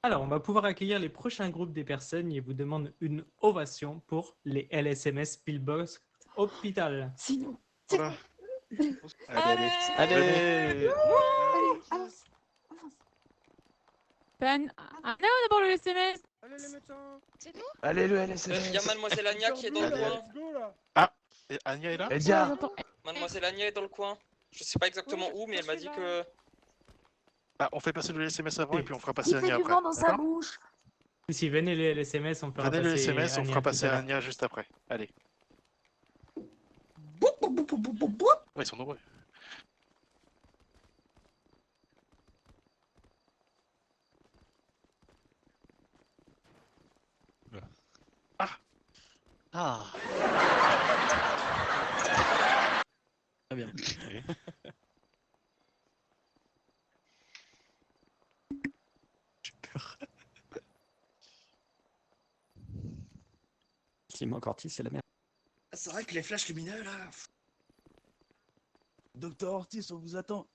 Alors, on va pouvoir accueillir les prochains groupes des personnes et vous demande une ovation pour les LSMS Pillbox Hospital. Sinon. Voilà. Allez. Ben, allez d'abord le SMS. Allez les médecins. C'est nous? Allez le LSMS. Il y a Mademoiselle Anya qui est dans le coin. Ah, et Anya est là? Mademoiselle Anya est dans le coin. Je sais pas exactement où, mais elle m'a dit que... Ah, on fait passer le SMS avant et puis on fera passer Anya après. dans sa bouche. Si venez les LSMS, on fera passer le passer SMS, on Anya fera tout passer à l'heure. Anya juste après. Allez. Ouais, ils sont nombreux. Ah. Très bien. J'ai peur. S'il manque Ortiz, c'est la merde. C'est vrai que les flashs lumineux là. Docteur Ortiz, on vous attend.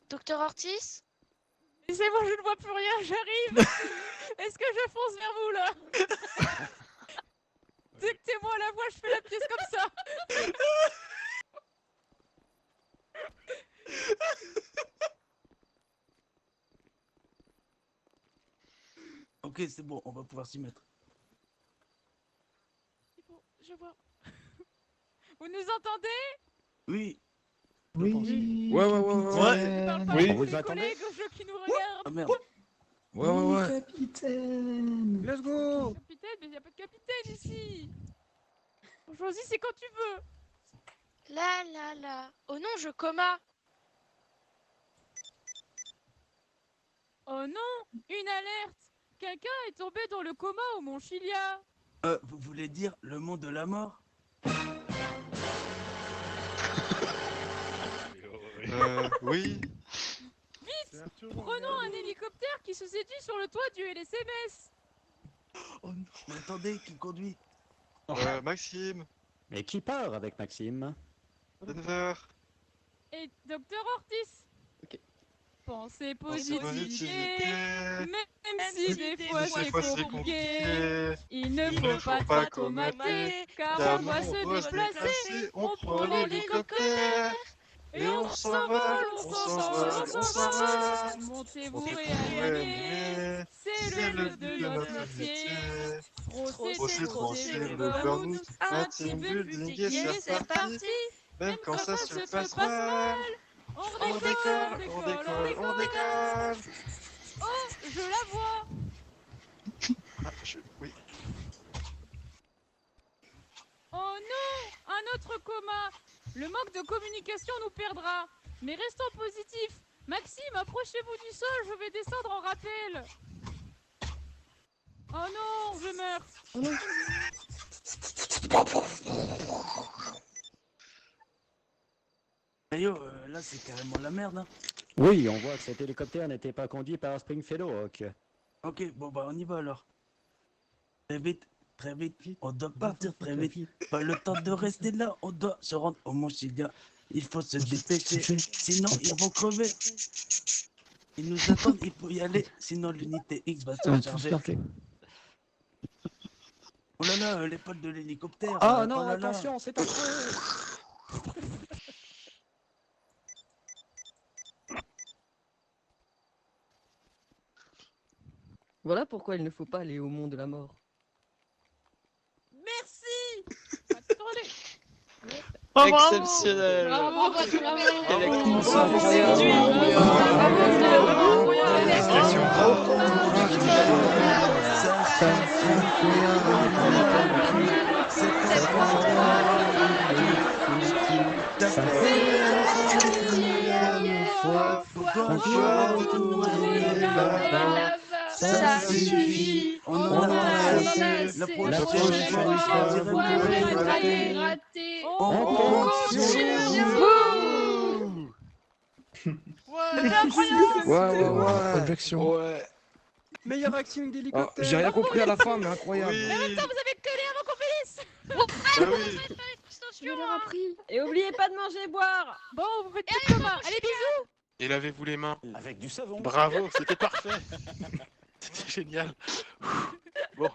Docteur Ortiz? C'est bon, je ne vois plus rien, j'arrive. Est-ce que je fonce vers vous là? Dictez-moi la voix, je fais la pièce comme ça. Ok, c'est bon, on va pouvoir s'y mettre. C'est bon, je vois. Vous nous entendez? Oui. Oui. Ouais. Je parle pas Oui. avec Vous mes attendez? collègues aux jeux qui nous regardent. Ah merde. Ouais. Capitaine. Let's go. Capitaine, mais y a pas de capitaine ici. Choisis, c'est quand tu veux. Là. Oh non, je coma. Oh non, une alerte. Quelqu'un est tombé dans le coma au Mont Chilia. Vous voulez dire le monde de la mort? Oui. Vite, prenons un hélicoptère qui se situe sur le toit du LSMS. Oh non. Mais attendez, qui conduit? Maxime, Mais qui part avec Maxime? Denver. Et Docteur Ortiz. Ok. Pensez Pensez positivité, positivité. même si des fois c'est compliqué. compliqué. Il ne Il faut pas comater, car on doit se déplacer. On prend l'hélicoptère. Et on s'envole. Montez-vous réanimés, c'est le but de notre métier. Trop c'est le burn-out, un petit building et c'est parti. Même quand ça se passe mal, on décolle. Oh, je la vois. Oui. Oh non, un autre coma. Le manque de communication nous perdra. Mais restons positifs. Maxime, approchez-vous du sol, je vais descendre en rappel. Oh non, je meurs. Yo, là c'est carrément la merde. Hein. Oui, on voit que cet hélicoptère n'était pas conduit par Springfellow Hawk. Ok, bon bah on y va alors. Très vite, on doit partir très vite. Pas le temps de rester là, on doit se rendre au Mont Chilia. Il faut se dépêcher, sinon ils vont crever. Ils nous attendent, il faut y aller, sinon l'unité X va se recharger. Oh là là, l'épaule de l'hélicoptère. Oh non, oh là là. attention, c'est affreux. Voilà pourquoi il ne faut pas aller au monde de la mort. Merci. Attendez. Exceptionnel. Bravo. Ça suffit, on en a assez. La prochaine fois, raté. On compte sur vous. Ouais. Objection. Ouais. Meilleure action d'hélicoptère. J'ai rien compris à la fin, mais incroyable. Mais en même temps, vous avez collé avant qu'on finisse. Je leur appris. Et oubliez pas de manger et boire. Bon, vous faites tout comme allez, bisous. Et lavez-vous les mains. Avec du savon. Bravo, c'était parfait. C'était génial. Bon.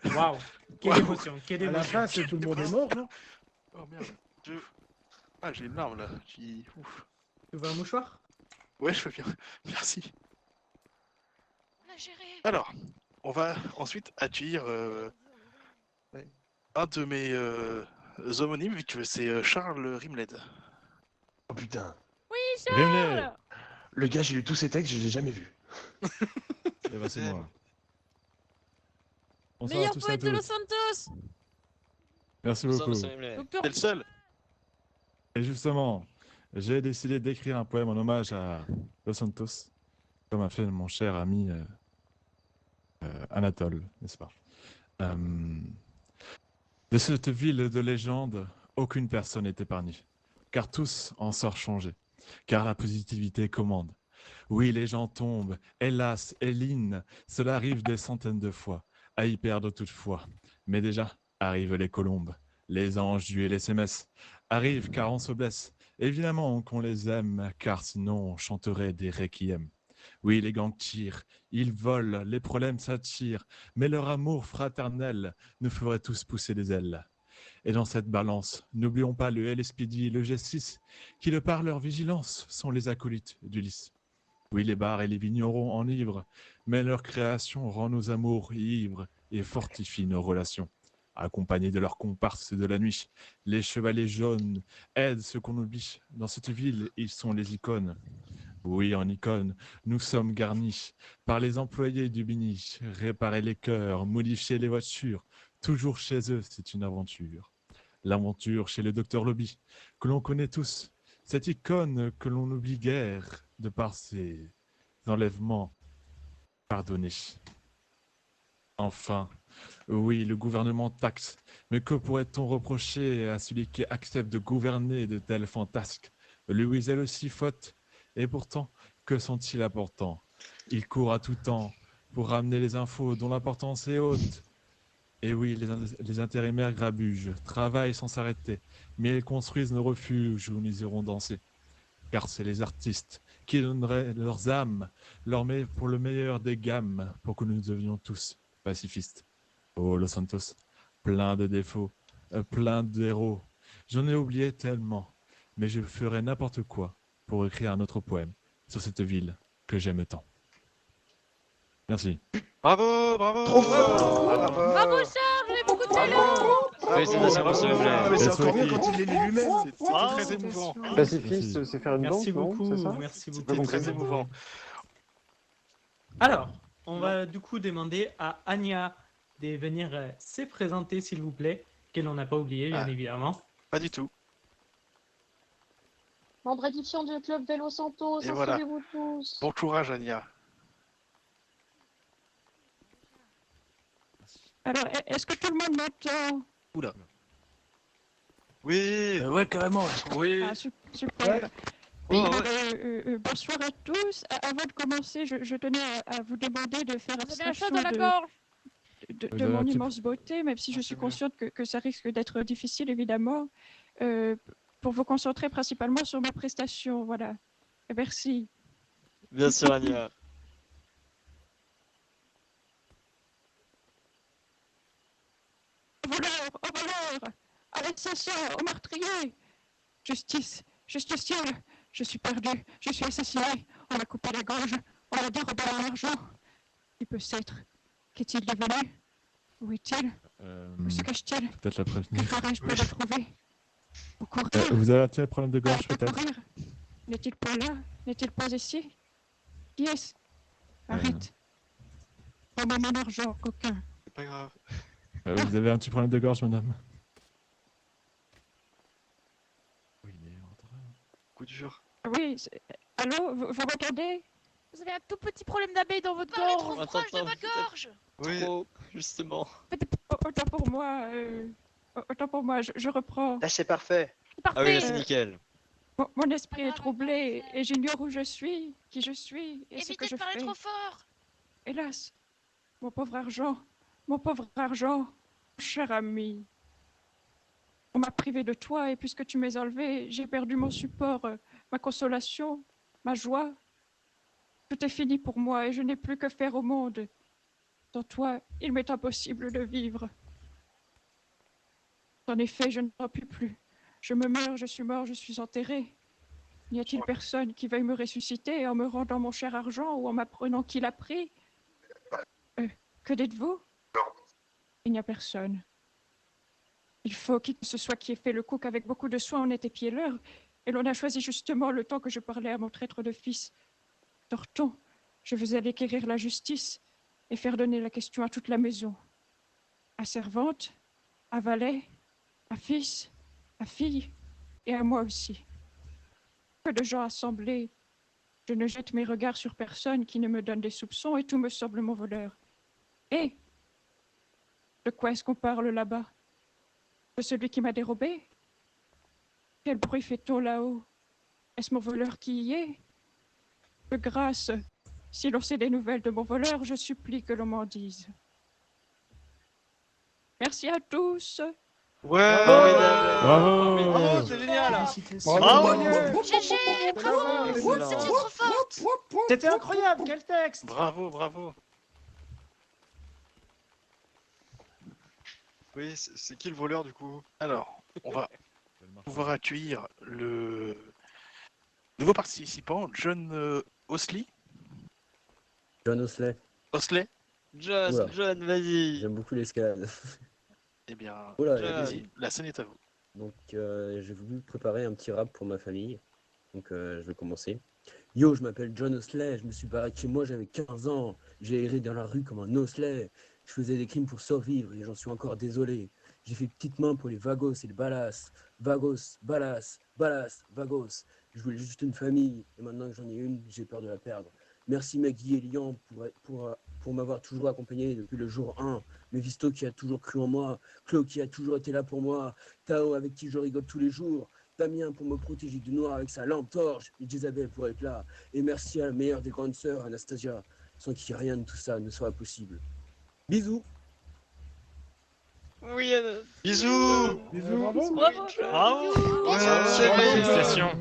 Waouh. Quelle émotion, quelle À la émotion. fin, c'est tout le monde est mort, non? Oh merde. Ah, j'ai une larme là. Ouf. Tu veux un mouchoir? Ouais, je veux bien. Merci. On a géré. Alors, on va ensuite accueillir un de mes homonymes, vu que c'est Charles Rimled. Oh putain. Oui, Charles. Le gars, j'ai lu tous ses textes, je l'ai jamais vu. Eh ben, c'est moi. Bonsoir à Meilleur tous et à poète de Los tous. Santos. Merci beaucoup. Docteur. T'es le seul. Et justement, j'ai décidé d'écrire un poème en hommage à Los Santos, comme a fait mon cher ami Anatole, n'est-ce pas? De cette ville de légende, aucune personne n'est épargnée, car tous en sortent changés, car la positivité commande. Oui, les gens tombent, hélas, Héline, cela arrive des centaines de fois, à y perdre toutefois. Mais déjà, arrivent les colombes, les anges du LSMS, arrivent car on se blesse. Évidemment qu'on les aime, car sinon on chanterait des requiem. Oui, les gangs tirent, ils volent, les problèmes s'attirent, mais leur amour fraternel nous ferait tous pousser des ailes. Et dans cette balance, n'oublions pas le LSPD et le G6, qui de par leur vigilance sont les acolytes d'Ulysse. Oui, les bars et les vignerons enivrent, mais leur création rend nos amours ivres et fortifie nos relations. Accompagnés de leurs comparses de la nuit, les chevaliers jaunes aident ceux qu'on oublie. Dans cette ville, ils sont les icônes. Oui, en icône, nous sommes garnis par les employés du Bini. Réparer les cœurs, modifier les voitures, toujours chez eux, c'est une aventure. L'aventure chez le docteur Lobby, que l'on connaît tous, cette icône que l'on n'oublie guère de par ses enlèvements pardonnés. Enfin, oui, le gouvernement taxe, mais que pourrait-on reprocher à celui qui accepte de gouverner de tels fantasques? Lui Weasley aussi faute, et pourtant, que sont-ils importants? Ils courent à tout temps pour ramener les infos dont l'importance est haute. Et oui, les intérimaires grabugent, travaillent sans s'arrêter, mais ils construisent nos refuges où nous irons danser. Car c'est les artistes qui donneraient leurs âmes pour le meilleur des gammes, pour que nous devenions tous pacifistes. Oh, Los Santos, plein de défauts, plein d'héros. J'en ai oublié tellement, mais je ferai n'importe quoi pour écrire un autre poème sur cette ville que j'aime tant. Merci. Bravo, bravo. Trop fort. Bravo Charles, j'ai beaucoup de talent. Félicitations, monsieur Weasley. Mais c'est encore mieux quand il l'est lui-même. C'était très émouvant. Pacifiste, c'est faire une danse, Merci non? beaucoup, C'est ça? merci C'est beaucoup. pas Très compris. émouvant. Alors, on va du coup demander à Anya de venir se présenter, s'il vous plaît, que l'on n'a pas oublié, bien évidemment. Pas du tout. Membre édition du club Vélo Santos, Et voilà. inscrivez-vous tous. Bon courage, Anya. Alors, est-ce que tout le monde m'entend? Oula. Oui. Ouais, carrément. Oui. Ah, super. Oui. Bonsoir à tous. Avant de commencer, je tenais à vous demander de faire Vous avez un chat abstraction dans la gorge. de mon immense beauté, même si je suis consciente que ça risque d'être difficile, évidemment, pour vous concentrer principalement sur ma prestation. Voilà. Et merci. Bien sûr, Anya. Au voleur, à l'assassin, au meurtrier. Justice, justicier, je suis perdu, je suis assassiné, on m'a coupé la gorge, on m'a dérobé mon argent. Qui peut s'être? Qu'est-il devenu? Où est-il? Où se cache-t-il? Peut-être la Que prévenir. ferais-je pour le trouver? Ou courir? Vous avez un problème de gorge, Ou peut-être? courir? N'est-il pas là? N'est-il pas ici? Qui est-ce? Arrête. Prends-moi mon argent, coquin. C'est pas grave. Vous avez un petit problème de gorge, madame? Coup dur. Oui, allô, vous m'entendez? Vous avez un tout petit problème d'abeille dans votre Parlez gorge. trop proche de votre gorge. Oui. Trop, justement. Autant pour moi, je reprends. Là, c'est parfait. Parfait. Ah oui, là, c'est nickel. Mon esprit est troublé et j'ignore où je suis, qui je suis et ce que je Évitez de parler fais. trop fort. Hélas, mon pauvre argent, mon cher ami. On m'a privé de toi et puisque tu m'as enlevé, j'ai perdu mon support, ma consolation, ma joie. Tout est fini pour moi et je n'ai plus que faire au monde. Sans toi, il m'est impossible de vivre. En effet, je n'en puis plus. Je me meurs, je suis mort, je suis enterré. N'y a-t-il personne qui veuille me ressusciter en me rendant mon cher argent ou en m'apprenant qui l'a pris? Que dites-vous? Il n'y a personne. Il faut qui que ce soit qui ait fait le coup qu'avec beaucoup de soin on ait épié l'heure, et l'on a choisi justement le temps que je parlais à mon traître de fils. Sortons, je veux aller quérir la justice et faire donner la question à toute la maison. À servante, à valet, à fils, à fille, et à moi aussi. Que de gens assemblés. Je ne jette mes regards sur personne qui ne me donne des soupçons et tout me semble mon voleur. Et de quoi est-ce qu'on parle là-bas? De celui qui m'a dérobé? Quel bruit fait-on là-haut? Est-ce mon voleur qui y est? De grâce, si l'on sait des nouvelles de mon voleur, je supplie que l'on m'en dise. Merci à tous. Ouais. Bravo. Bravo, c'est génial. Bravo. GG, bravo. C'était trop forte. C'était incroyable, quel texte. Bravo, bravo. Oui, c'est qui le voleur du coup? Alors, on va pouvoir accueillir le nouveau participant, John Osley, John Osley. Osley? Oula. John, vas-y. J'aime beaucoup l'escalade. Eh bien, Oula, allez-y, la scène est à vous. Donc, j'ai voulu préparer un petit rap pour ma famille. Donc, je vais commencer. Yo, je m'appelle John Osley. Je me suis barré de chez moi, j'avais 15 ans. J'ai erré dans la rue comme un Osley. Je faisais des crimes pour survivre et j'en suis encore désolé. J'ai fait petite main pour les vagos et les balas. Vagos, balas, balas, vagos. Je voulais juste une famille et maintenant que j'en ai une, j'ai peur de la perdre. Merci Maggie et Lian pour m'avoir toujours accompagné depuis le jour 1. Mephisto qui a toujours cru en moi. Claude qui a toujours été là pour moi. Tao avec qui je rigole tous les jours. Damien pour me protéger du noir avec sa lampe torche. Et Isabelle pour être là. Et merci à la meilleure des grandes sœurs, Anastasia, sans qui rien de tout ça ne serait possible. Bisous. Oui, Bisous. Bravo. Bravo. Félicitations.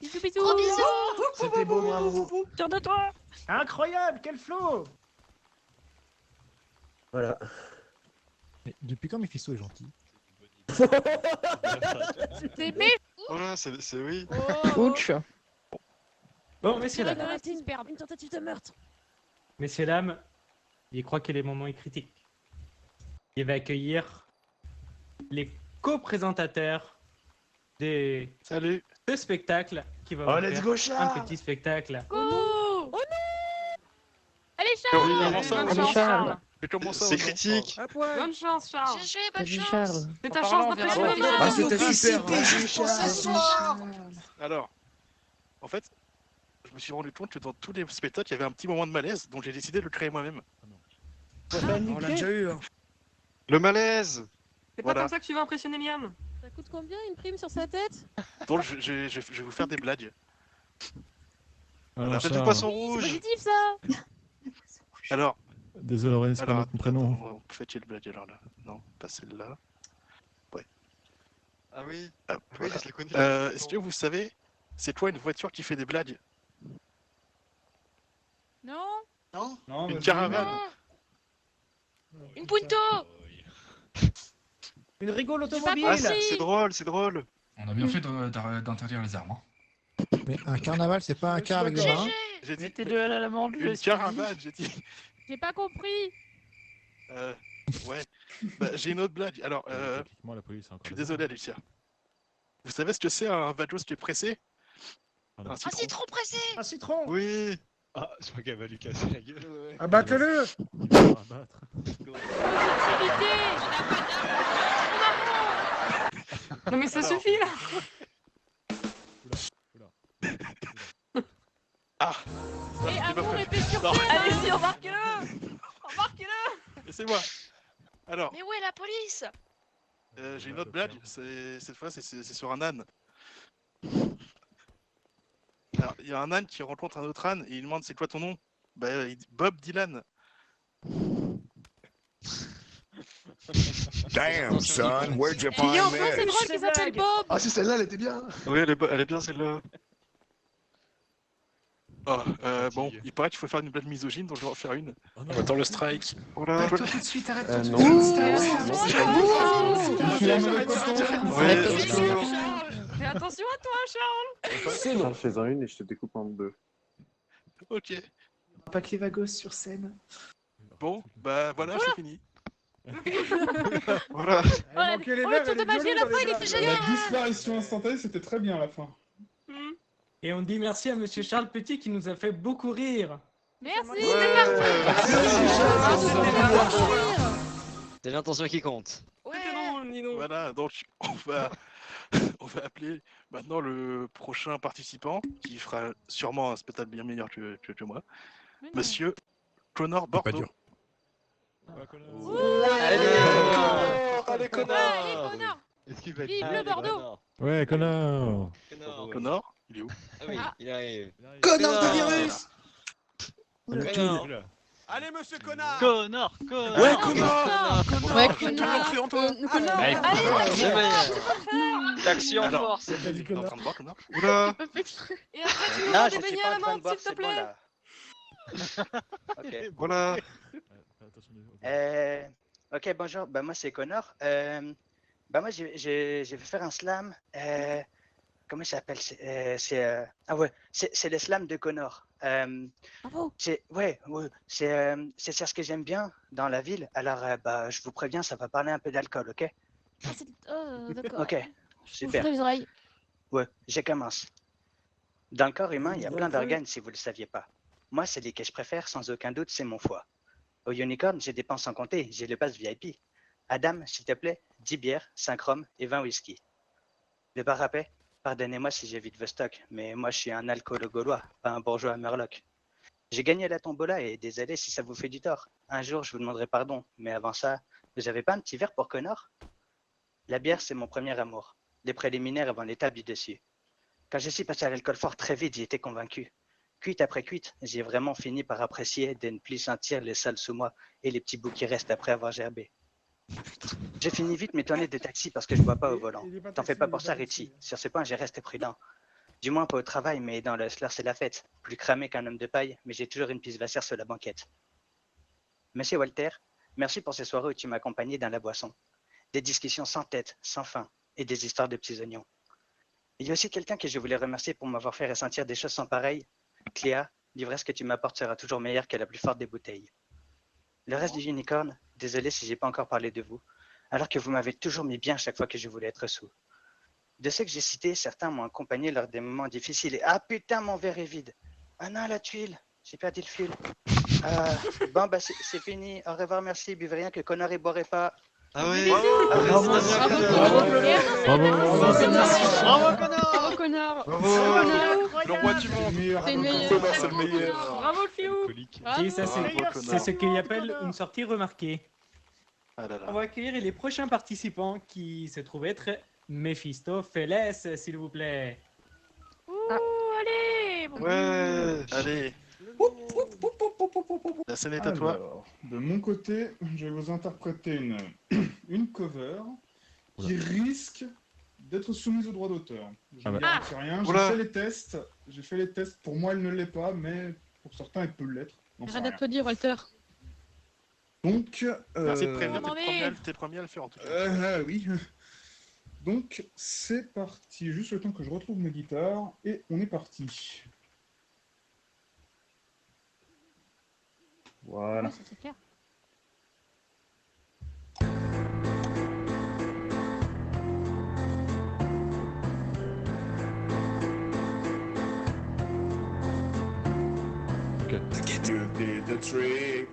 Bisous, bisous. Gros bisous. C'était beau, bravo. Fier de toi. Incroyable, quel flow. Voilà. Mais depuis quand Mephisto est gentil? C'est méchant. Voilà, c'est oui. Ouch. Bon, messieurs, dames. Une tentative de meurtre. Messieurs, dames, je crois que les moments est critique. Il va accueillir les co-présentateurs de ce spectacle qui va Oh, vous let's faire go, un Charles. petit spectacle. Go. Oh non. Allez, Charles. Bonne chance, Charles. C'est critique. Bonne chance, Charles. bonne chance. C'est ta chance d'empêcher ma main. Ah, c'était super. Alors, en fait, je me suis rendu compte que dans tous les spectacles, il y avait un petit moment de malaise, donc j'ai décidé de le créer moi-même. On l'a déjà eu. Le malaise. C'est pas comme ça que tu vas impressionner Liam. Ça coûte combien une prime sur sa tête? Donc je vais vous faire des blagues. Alors, Faites ça- du poisson C'est rouge. positif ça. Alors, Désolé, Aurélie, c'est pas notre prénom. faites le blague alors là. Non, pas celle-là. Ouais. Ah oui. Ah, Oui, voilà. je l'ai connu. Est-ce que vous savez, c'est quoi une voiture qui fait des blagues? Non. Non. Une caravane. Une punto. Une rigole J'ai pas automobile. Ah, compris. c'est drôle, c'est drôle. On a bien fait d'interdire les armes. Mais un carnaval, c'est pas un car avec des marins? J'ai dit Mettez-le à l'amende, je une suis. caravane, j'ai dit. J'ai pas compris. Ouais. Bah, j'ai une autre blague. Alors, Techniquement, la police, c'est encore je suis des désolé, armes. Alicia. Vous savez ce que c'est un vagos qui est pressé? Pardon. Un Un citron pressé. Un citron. Oui. Ah, je crois qu'elle va lui casser la gueule. Abattez-le. Il va abattre. Non mais ça Alors. suffit là. Ah. Et c'est pas amour fait. épée sur Non. scène. Allez-y, embarquez-le. Embarquez-le. Laissez-moi. Alors, Mais où est la police? j'ai une autre blague. Cette fois, c'est sur un âne. Alors, il y a un âne qui rencontre un autre âne et il demande c'est quoi ton nom? Bah, il dit Bob Dylan. Damn, son, where'd you Il y a find encore c'est this? drôle qui s'appelle Bob. Ah, si celle-là, elle était bien. Oui, elle est bien celle-là. Oh, bon, il paraît qu'il faut faire une blague misogyne, donc je vais en faire une. Oh On attend le strike. Voilà. Arrête tout de suite, arrête tout de Non. suite. Fais attention à toi, Charles. Charles, fais-en une et je te découpe en deux. Ok. Pas que les vagos sur scène. Bon, bah voilà, c'est fini. Voilà. Oh, le tour de magie à la fin, il était génial. La disparition instantanée, c'était très bien à la fin. Et on dit merci à Monsieur Charles Petit qui nous a fait beaucoup rire. Merci. C'est l'intention qui compte. Voilà, donc on va appeler maintenant le prochain participant qui fera sûrement un spectacle bien meilleur que moi. Monsieur Connor Bordeaux. Allez, connard. Est-ce qu'il va Vive le Bordeaux. Ouais, connard. Connor, il est où? Ah oui, il arrive. Connard de virus. Connard. Allez, monsieur connard. Connard. Ouais, connard. Ouais, connard. Allez, D'action en Alors, force. t'es en train de boire, Connor? Oula. Et après, tu Non, me je des suis beignets pas à en la train de menthe, boire, s'il te c'est bon plaît. là. Voilà. Ok, bonjour. Bah, moi, c'est Connor. Bah, moi, j'ai fait faire un slam. comment il s'appelle? Ah ouais, c'est le slam de Connor. C'est ça ce que j'aime bien dans la ville. Alors, bah, je vous préviens, ça va parler un peu d'alcool, ok? D'accord. Ok, super. Ouvrez les oreilles. Ouais, je commence. Dans le corps humain, il y a plein d'organes si vous ne le saviez pas. Moi, celui que je préfère, sans aucun doute, c'est mon foie. Au Unicorn, j'ai dépense sans compter, j'ai le pass VIP. Adam, s'il te plaît, 10 bières, 5 rhum et 20 whisky. Le bar à paix, pardonnez-moi si j'évite vos stocks, mais moi je suis un alcoolo gaulois, pas un bourgeois à Murloc. J'ai gagné la tombola et désolé si ça vous fait du tort. Un jour, je vous demanderai pardon, mais avant ça, vous avez pas un petit verre pour Connor? La bière, c'est mon premier amour. Les préliminaires avant l'étape du dessus. Quand je suis passé à l'alcool fort très vite, j'y étais convaincu. Cuite après cuite, j'ai vraiment fini par apprécier de ne plus sentir les salles sous moi et les petits bouts qui restent après avoir gerbé. J'ai fini vite m'étonner des taxis parce que je bois pas au volant. T'en fais pas pour ça, Richie. Sur ce point, j'ai resté prudent. Du moins pas au travail, mais dans le hustler, c'est la fête. Plus cramé qu'un homme de paille, mais j'ai toujours une pisse vassière sur la banquette. Monsieur Walter, merci pour ces soirées où tu m'as accompagné dans la boisson. Des discussions sans tête, sans fin, et des histoires de petits oignons. Il y a aussi quelqu'un que je voulais remercier pour m'avoir fait ressentir des choses sans pareil. Cléa, l'ivresse que tu m'apportes sera toujours meilleure que la plus forte des bouteilles. Le reste du Unicorn, désolé si j'ai pas encore parlé de vous, alors que vous m'avez toujours mis bien chaque fois que je voulais être sous. De ceux que j'ai cités, certains m'ont accompagné lors des moments difficiles et ah putain, mon verre est vide. Ah non, la tuile, j'ai perdu le fil. Bon, bah c'est fini, au revoir, merci, buvez rien que Connor et boirez pas. Ah oui. Bravo Connor. Le roi du monde. C'est le meilleur. Connor, c'est le meilleur. Bravo le fiou. Et ça, c'est ce qu'il appelle une sortie remarquée. Ah là là. On va accueillir les prochains participants qui se trouvent être Mephistopheles, s'il vous plaît. Allez. Ouais. Allez. La scène est à toi. Alors, de mon côté, je vais vous interpréter une cover qui risque d'être soumise au droit d'auteur. Je ne garantis rien. J'ai fait les tests. Pour moi, elle ne l'est pas, mais pour certains, elle peut l'être. Arrête de te dire, Walter. Donc, Merci de prévenir, t'es premier à le faire en tout cas. oui. Donc, c'est parti. Juste le temps que je retrouve mes guitares et on est parti. Voilà. C'est clair. You did the trick.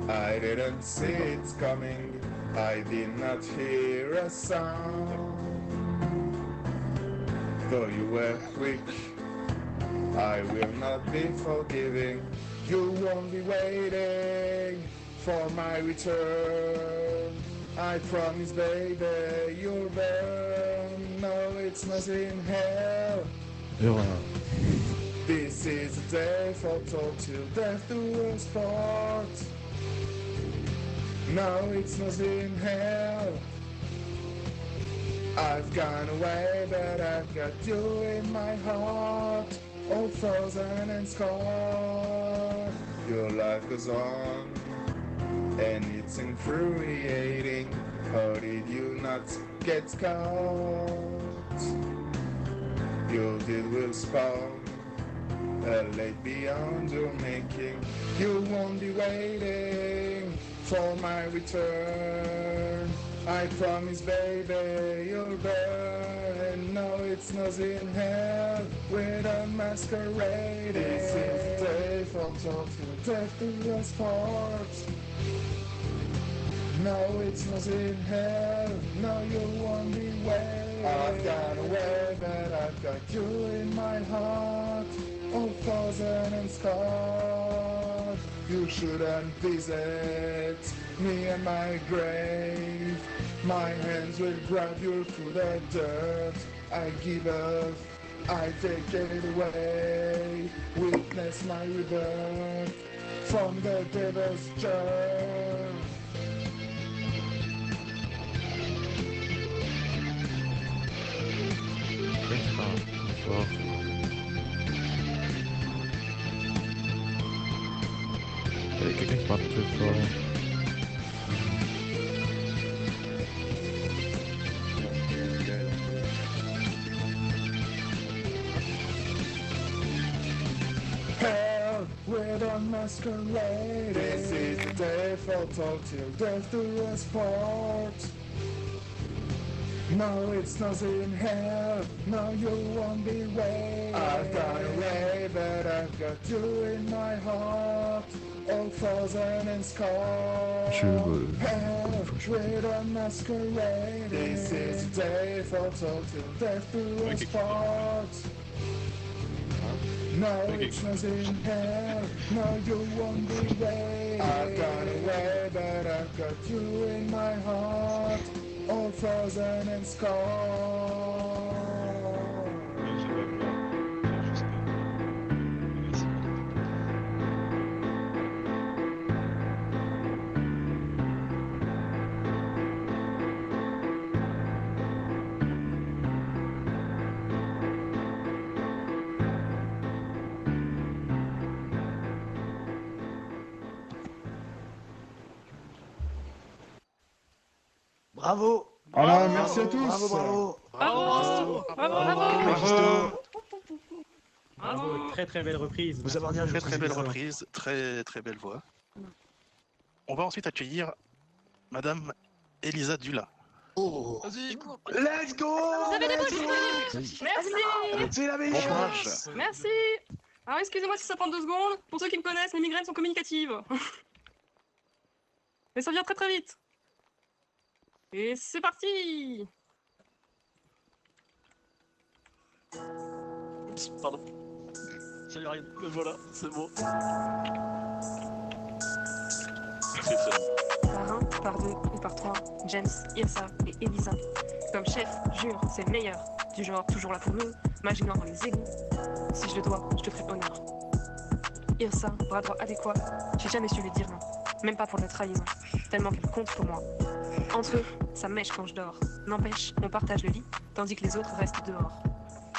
I didn't see it coming. I did not hear a sound. Though you were quick, I will not be forgiving. You won't be waiting for my return. I promise, baby, you'll burn. No, it's not in hell. This is a day for talk till death do us part. No, it's not in hell. I've gone away, but I've got you in my heart. All frozen and scarred. Your life goes on, and it's infuriating. How did you not get caught? Your deal will spawn a lake beyond your making. You won't be waiting for my return. I promise, baby, you'll burn. No, it's not in hell. We're the masquerading. This is the day from talk to death to us part. No, it's not in hell. No, you won't be waiting. I've got away, but I've got you in my heart. All frozen and scarred. You shouldn't visit me and my grave. My hands will grab you through the dirt. I give up, I take it away. Witness my rebirth from the devil's germ. Quelqu'un qui parle plus fort. we're done masquerading. This is the day for talk till death do us part. No, it's not in hell. No, you won't be waiting. I've got away, but I've got you in my heart. All frozen and scarred. Hell, we're done masquerading. This is the day for talk till death do us part. No, it's not in hell. No, you won't be waiting. I've got away, but I've got you in my heart. All frozen and scarred. Bravo. Voilà, merci à tous. Bravo, bravo. Bravo. Bravo, très très belle reprise. Vous avez bien joué. Très belle reprise, très belle voix. On va ensuite accueillir Madame Elisa Dula. Oh. Vas-y, Let's go. Vous avez des mots disponibles. Merci. C'est la meilleure. Courage. Merci. Alors excusez-moi si ça prend 2 secondes. Pour ceux qui me connaissent, mes migraines sont communicatives. Mais ça vient très très vite. Et c'est parti. Oups, pardon. Ça y arrive, me voilà, c'est bon. Merci, Par 1, par 2 ou par 3, James, Ilsa et Elisa. Comme chef, jure, c'est le meilleur. Du genre, toujours là pour nous, maginant dans les égouts. Si je le dois, je te ferai honneur. Ilsa, bras droit adéquat, j'ai jamais su lui dire non. Même pas pour de la trahison, tellement qu'elle compte pour moi. Entre eux, ça mèche quand je dors. N'empêche, on partage le lit, tandis que les autres restent dehors.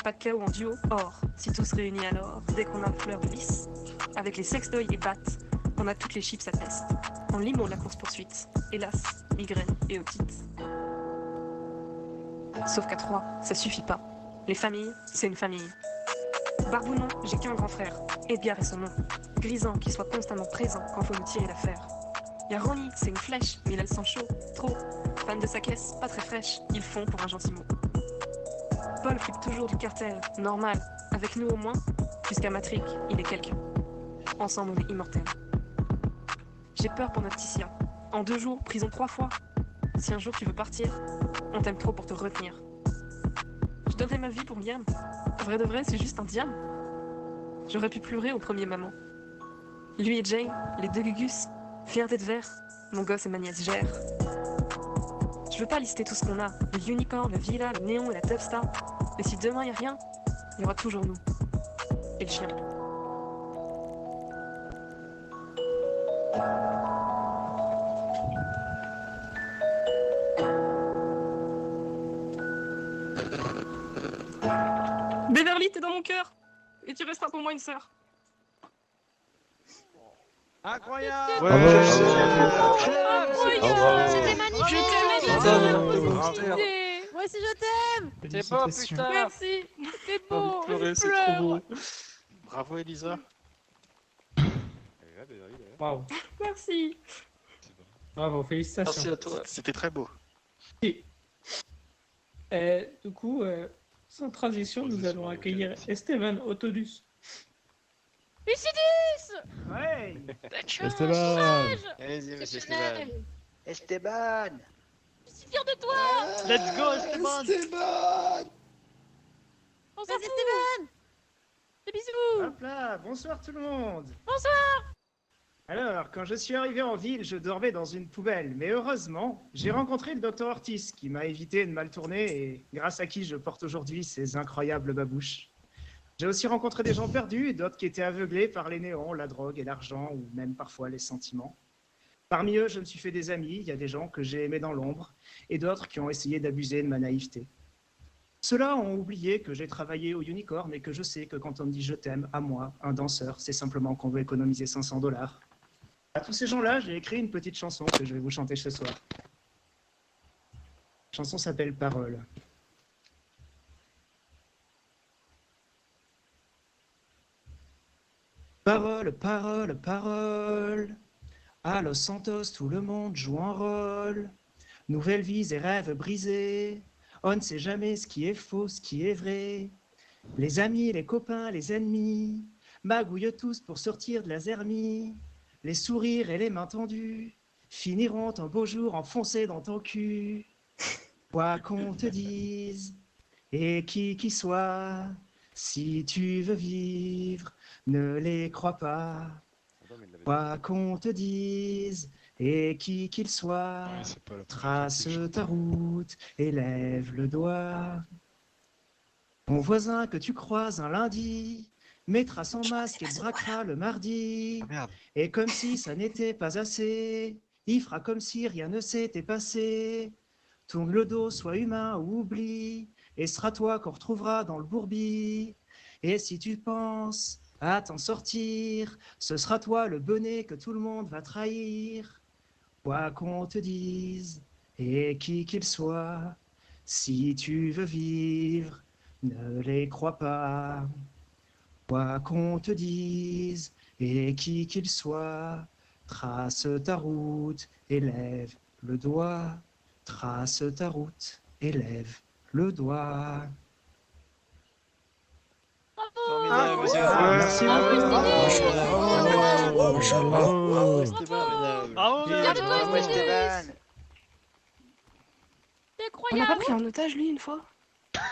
Pas de chaos en duo, or, si tous réunis alors, dès qu'on a la fleur de lys. Avec les sextoys et battes, on a toutes les chips à test. En limo la course-poursuite, hélas, migraine et otite. Sauf qu'à 3, ça suffit pas. Les familles, c'est une famille. Barbounon, j'ai qu'un grand frère, Edgar est son nom. Grisant, qui soit constamment présent quand faut nous tirer l'affaire. Y'a Ronnie, c'est une flèche, mais il a le sang chaud, trop. Fan de sa caisse, pas très fraîche, ils font pour un gentil mot. Paul flippe toujours du cartel, normal. Avec nous au moins, jusqu'à Matrick, il est quelqu'un. Ensemble, on est immortels. J'ai peur pour notre Ticia. En 2 jours, prison 3 fois. Si un jour tu veux partir, on t'aime trop pour te retenir. Je donnerais ma vie pour Liam. Vrai de vrai, c'est juste un diable. J'aurais pu pleurer au premier maman. Lui et Jane, les 2 Gugus, fierté de verre, mon gosse et ma nièce gèrent. Je veux pas lister tout ce qu'on a, le unicorn, la villa, le néon et la Tubstar. Mais si demain y a rien, il y aura toujours nous. Et le chien. Beverly, t'es dans mon cœur. Et tu resteras pour moi une sœur. Incroyable. C'était magnifique. Moi aussi je t'aime. C'est beau, putain. Merci. C'est beau. C'est trop beau. Bravo Elisa. Waouh. Merci. Bravo, félicitations. Merci à toi. C'était très beau. Du coup, sans transition, nous allons accueillir Esteban Autodus. Lucidus. Ouais. Esteban. Allez-y, monsieur Esteban. Esteban. Je suis fier de toi. Let's go, Esteban. On s'en fout. Esteban. Des bisous. Hop là, bonsoir tout le monde. Bonsoir. Alors, quand je suis arrivé en ville, je dormais dans une poubelle. Mais heureusement, j'ai rencontré le docteur Ortiz qui m'a évité de mal tourner et grâce à qui je porte aujourd'hui ces incroyables babouches. J'ai aussi rencontré des gens perdus et d'autres qui étaient aveuglés par les néons, la drogue et l'argent ou même parfois les sentiments. Parmi eux, je me suis fait des amis. Il y a des gens que j'ai aimés dans l'ombre et d'autres qui ont essayé d'abuser de ma naïveté. Ceux-là ont oublié que j'ai travaillé au Unicorn et que je sais que quand on me dit « je t'aime » à moi, un danseur, c'est simplement qu'on veut économiser 500 $. À tous ces gens-là, j'ai écrit une petite chanson que je vais vous chanter ce soir. La chanson s'appelle « Parole ». Parole, parole, parole. À Los Santos, tout le monde joue un rôle. Nouvelles vies et rêves brisés. On ne sait jamais ce qui est faux, ce qui est vrai. Les amis, les copains, les ennemis magouillent tous pour sortir de la zermie. Les sourires et les mains tendues finiront un beau jour enfoncés dans ton cul. Quoi qu'on te dise, et qui soit, si tu veux vivre, ne les crois pas. Quoi qu'on te dise, et qui qu'il soit, trace ta route et lève le doigt. Ton voisin que tu croises un lundi mettra son masque et te braquera le mardi. Et comme si ça n'était pas assez, il fera comme si rien ne s'était passé. Tourne le dos, sois humain ou oublie, et sera toi qu'on retrouvera dans le bourbier. Et si tu penses à t'en sortir, ce sera toi le bonnet que tout le monde va trahir. Quoi qu'on te dise, et qui qu'il soit, si tu veux vivre, ne les crois pas. Quoi qu'on te dise, et qui qu'il soit, trace ta route et lève le doigt. Trace ta route et lève le doigt. Merci On l'a pas pris en otage lui une fois? Pas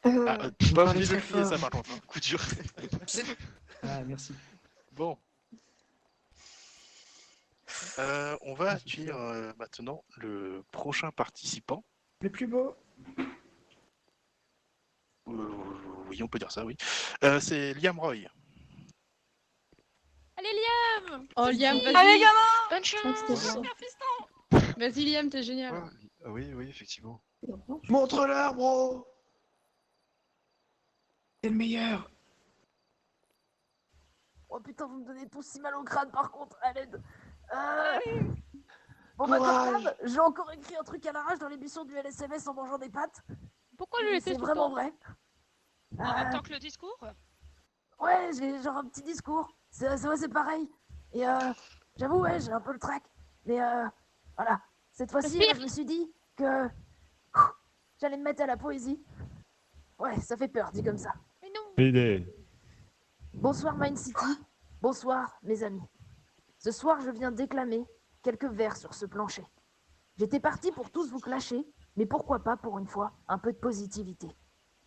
venu de le fier ça par contre, coup dur. Merci. Bon. On va accueillir maintenant le prochain participant. Le plus beau. Oui, on peut dire ça, oui. C'est Liam Roy. Allez, Liam! Oh, Liam, vas-y! Allez, gamin! Bonne chance! Vas-y, Liam, t'es génial. Ah oui, oui, effectivement. Montre-leur, bro. T'es le meilleur. Oh putain, vous me donnez tous si mal au crâne par contre, à l'aide. Bon bah comme d'hab, j'ai encore écrit un truc à l'arrache dans l'émission du LSMS en mangeant des pâtes. Pourquoi je l'ai fait C'est tout le vraiment temps vrai. En même temps que le discours? Ouais, j'ai genre un petit discours. C'est pareil. Et j'avoue, ouais, j'ai un peu le trac. Mais voilà, cette fois-ci, je me suis dit que j'allais me mettre à la poésie. Ouais, ça fait peur, dit comme ça. Mais non. Idée. Bonsoir Mind City, bonsoir mes amis. Ce soir, je viens déclamer quelques vers sur ce plancher. J'étais parti pour tous vous clasher, mais pourquoi pas, pour une fois, un peu de positivité.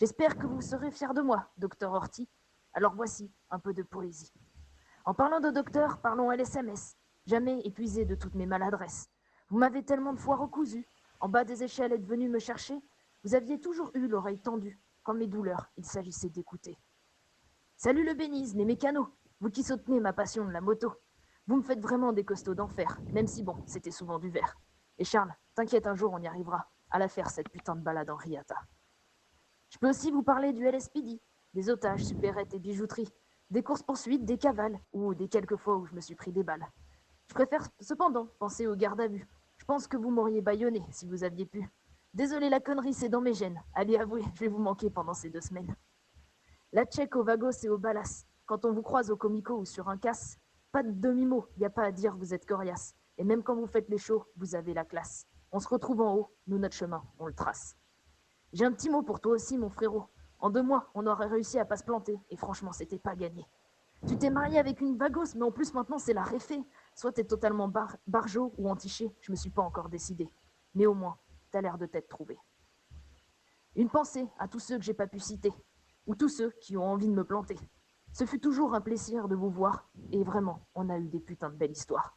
J'espère que vous serez fiers de moi, Docteur Horty. Alors voici un peu de poésie. En parlant de docteur, parlons LSMS. Jamais épuisé de toutes mes maladresses. Vous m'avez tellement de fois recousu. En bas des échelles êtes venu me chercher. Vous aviez toujours eu l'oreille tendue, quand mes douleurs, il s'agissait d'écouter. Salut le bénise, les mécanos, vous qui soutenez ma passion de la moto. Vous me faites vraiment des costauds d'enfer, même si bon, c'était souvent du verre. Et Charles, t'inquiète, un jour on y arrivera, à la faire cette putain de balade en Riata. Je peux aussi vous parler du LSPD, des otages, supérettes et bijouteries, des courses-poursuites, des cavales, ou des quelques fois où je me suis pris des balles. Je préfère cependant penser aux gardes à vue. Je pense que vous m'auriez bâillonné si vous aviez pu. Désolé, la connerie, c'est dans mes gènes. Allez, avouez, je vais vous manquer pendant ces 2 semaines. La tchèque au vagos et au balas. Quand on vous croise au comico ou sur un casse, pas de demi-mot, y a pas à dire vous êtes coriace. Et même quand vous faites les shows, vous avez la classe. On se retrouve en haut, nous notre chemin, on le trace. J'ai un petit mot pour toi aussi, mon frérot. En 2 mois, on aurait réussi à pas se planter, et franchement, c'était pas gagné. Tu t'es marié avec une vagos, mais en plus maintenant c'est la réfé. Soit t'es totalement barjo ou entiché, je me suis pas encore décidé. Mais au moins, t'as l'air de t'être trouvé. Une pensée à tous ceux que j'ai pas pu citer, ou tous ceux qui ont envie de me planter. Ce fut toujours un plaisir de vous voir, et vraiment, on a eu des putains de belles histoires.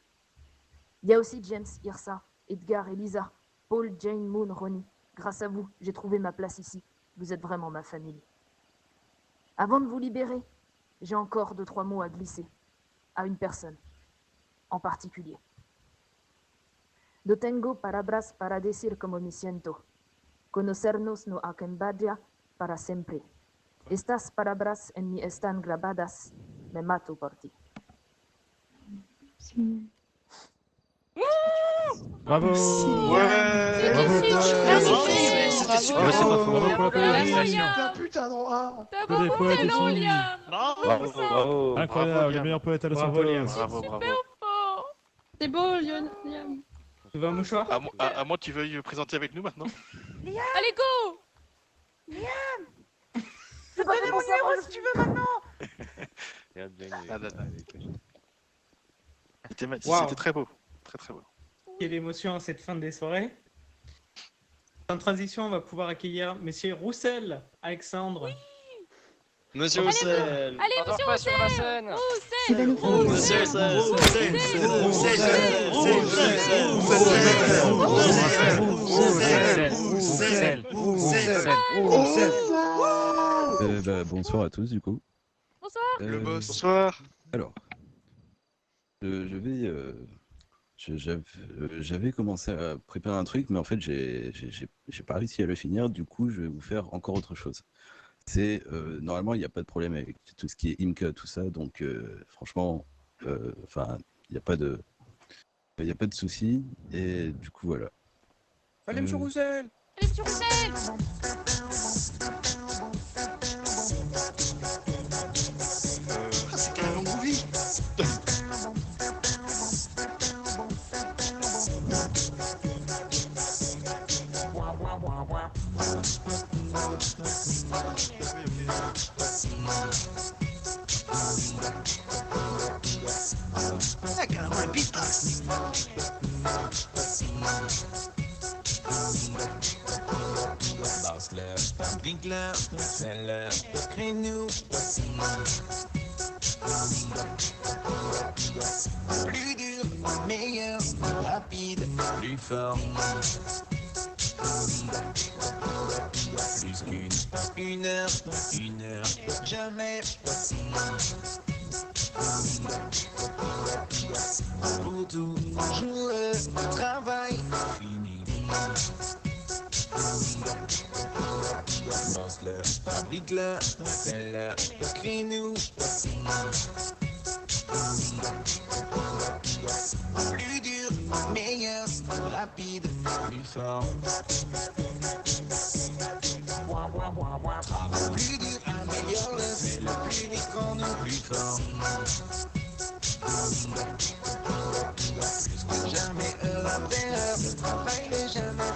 Il y a aussi James, Irsa, Edgar et Lisa, Paul, Jane, Moon, Ronnie. Grâce à vous, j'ai trouvé ma place ici. Vous êtes vraiment ma famille. Avant de vous libérer, j'ai encore 2-3 mots à glisser à une personne en particulier. No tengo palabras para decir como me siento. Conocernos no acabaría para siempre. Estas palabras en mí están grabadas. Me mato por ti. Bravo. Ouais. Bravo. C'était super. C'est pas faux. Bravo pour la poésie. Putain non. Que des poètes ici. Bravo. Incroyable, le meilleur poète à Los Santos. Bravo, bravo. C'est beau, Liam. Tu veux un mouchoir? À moins que tu veuilles présenter avec nous maintenant. Allez, go! C'est pas mon numéro si tu veux maintenant. C'était très beau. Très très beau. Quelle émotion à cette fin des soirées. En transition, on va pouvoir accueillir Monsieur Roussel, Alexandre. Monsieur Roussel. Allez, monsieur Roussel! Bonsoir à tous du coup. Bonsoir. Le boss. Bonsoir. Alors, j'avais commencé à préparer un truc, mais en fait j'ai pas réussi à le finir. Du coup, je vais vous faire encore autre chose. C'est normalement il n'y a pas de problème avec tout ce qui est Imca, tout ça, donc franchement, enfin il n'y a pas de souci. Et du coup voilà. Allez, monsieur Roussel. Allez, monsieur Roussel! C'est quand même un movie. Ah, carrément un pita. Basler, Winkler, Seller, Crée-nous. Plus dur, meilleur, rapide, plus fort. Plus qu'une heure, jamais. Pour toujours le travail fini. Basler, Winkler, Seller, Crée-nous. Plus dur, meilleur, rapide, plus fort. Plus dur, améliore-le, c'est le plus vite qu'on nous plus fort. Plus que jamais, heure après heure, le travail n'est jamais fini.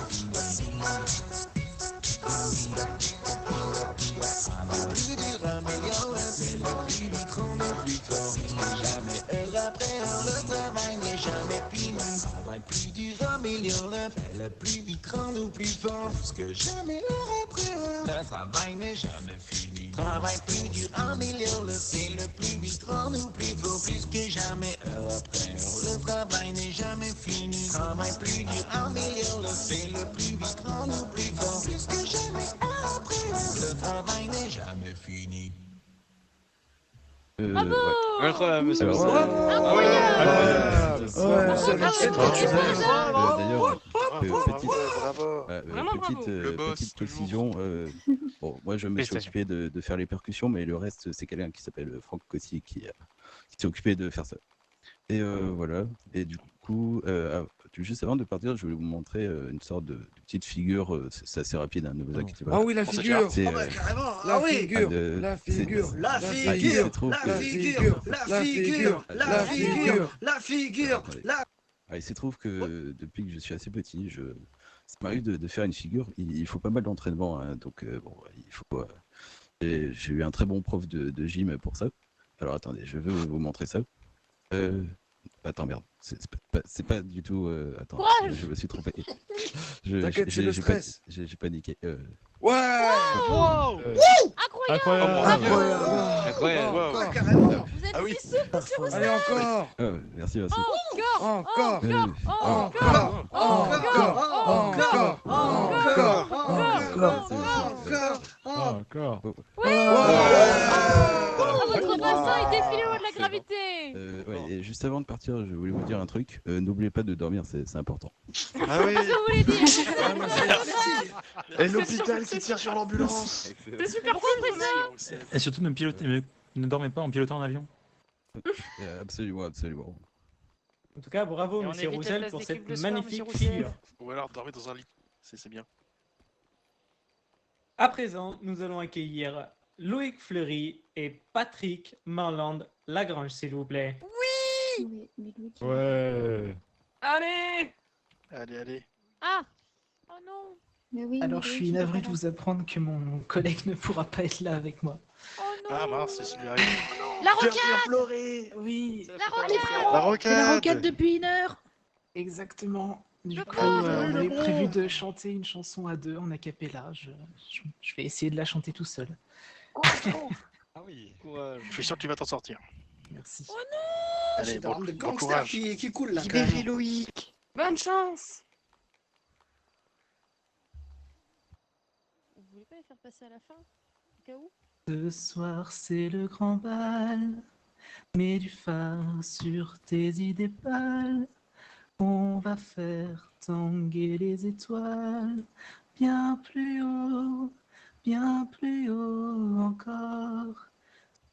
Plus dur, améliore-le, c'est le plus vite qu'on nous plus fort. Plus que jamais, heure après heure, le travail n'est jamais fini. Travail plus dur, améliore-le, fais-le plus vite, rends-nous plus fort. Plus que jamais, heure après heure, le travail n'est jamais fini. Travail plus dur, améliore-le, fais le plus vite, rends-nous plus fort. Plus que jamais, heure après heure, le travail n'est jamais fini. Travail plus dur, améliore-le, fais le plus vite, rends-nous plus fort. Plus que jamais, heure après heure, le travail n'est jamais fini. Bravo! Incroyable, monsieur Alors, Roussel. D'ailleurs, petite précision. Bon, moi, je me suis occupé de faire les percussions, mais le reste, c'est quelqu'un qui s'appelle Franck Cossy qui s'est occupé de faire ça. Et voilà. Et du coup, juste avant de partir, je voulais vous montrer une sorte de petite figure. C'est assez rapide, hein, ne vous inquiétez pas. Ah oui, la figure. Carrément. La figure. La figure. La figure. La figure. La figure. La figure. La figure. Il se trouve que depuis que je suis assez petit, ça m'arrive de faire une figure. Il faut pas mal d'entraînement, hein, donc bon, il faut. J'ai eu un très bon prof de gym pour ça. Alors attendez, je vais vous montrer ça. Attends, merde, c'est pas du tout. Attends, je me suis trompé. T'inquiète, c'est le stress. J'ai paniqué. Ouais. Wow! Incroyable! Incroyable! Carrément. Vous êtes monsieur Roussel! Allez, encore. Merci. Encore. Encore. Votre bassin est défilé au de la gravité! Ouais, et juste avant de partir, je voulais vous dire un truc. N'oubliez pas de dormir, c'est important. Ah oui. Je voulais dire! Et l'hôpital qui tire sur l'ambulance. C'est super cool, ça! Et surtout, ne dormez pas en pilotant un avion. Absolument. En tout cas, bravo, Et on monsieur évite les Roussel, places pour d'équipe cette le soir, magnifique monsieur Roussel. figure. Ou alors dormir dans un lit, c'est bien. À présent, nous allons accueillir Loïc Fleury et Patrick Marland Lagrange, s'il vous plaît. Oui. Ouais. Allez! Allez. Ah! Oh non! Mais oui, Alors, je suis navré de vous apprendre que mon collègue ne pourra pas être là avec moi. Oh non! Ah mince, c'est celui-là. arrive. La Viens rocade! pleurer. Oui, La rocade! La rocade. c'est la rocade depuis 1 heure. Exactement. Du coup, on avait prévu de chanter une chanson à 2 en a cappella. Je vais essayer de la chanter tout seul. Ah oui. Je suis sûr que tu vas t'en sortir. Merci. Oh non! Allez, C'est bon, un de bon gangster courage. qui coule là. Libérez Loïc. Bonne chance. Vous voulez pas les faire passer à la fin? Au cas où? Ce soir, c'est le grand bal. Mets du phare sur tes idées pâles. On va faire tanguer les étoiles. Bien plus haut encore.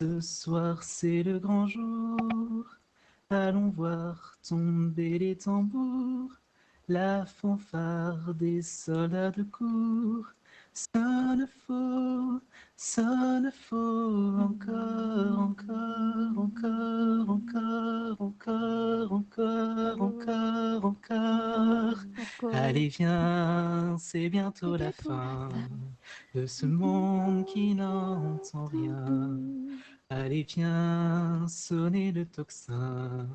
Ce soir, c'est le grand jour. Allons voir tomber les tambours. La fanfare des soldats de cour. Sonne faux, encore. Allez, viens, c'est bientôt la fin de ce monde qui n'entend rien. Allez, viens, sonner le tocsin,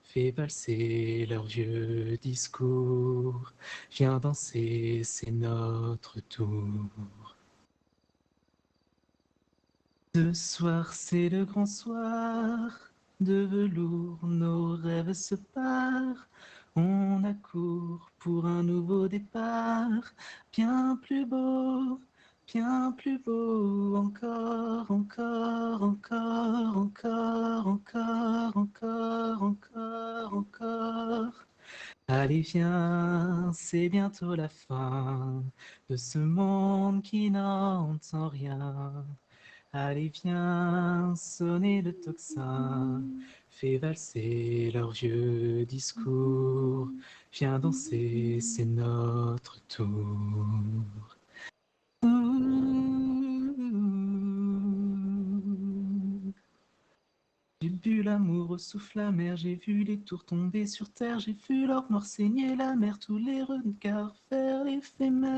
fais valser leurs vieux discours. Viens danser, c'est notre tour. Ce soir, c'est le grand soir, de velours, nos rêves se parent. On accourt pour un nouveau départ, bien plus beau encore. Allez, viens, c'est bientôt la fin de ce monde qui n'entend rien. Allez, viens, sonner le tocsin, fais valser leurs vieux discours. Viens danser, c'est notre tour. J'ai bu l'amour au souffle amer, j'ai vu les tours tomber sur terre, j'ai vu l'or noir saigner la mer, tous les regards vers l'éphémère.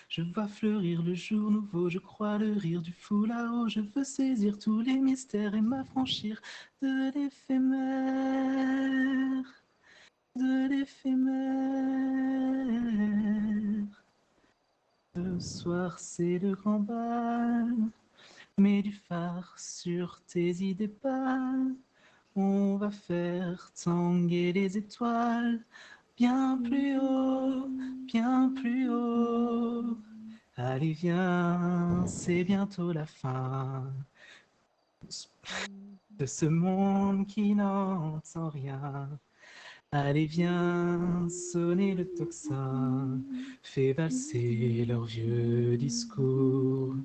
Je vois fleurir le jour nouveau, je crois le rire du fou là-haut, je veux saisir tous les mystères et m'affranchir de l'éphémère. Ce soir c'est le grand bal, mets du phare sur tes idées pâles. On va faire tanguer les étoiles, bien plus haut. Allez, viens, c'est bientôt la fin de ce monde qui n'entend rien. Allez, viens, sonner le tocsin, fais valser leurs vieux discours.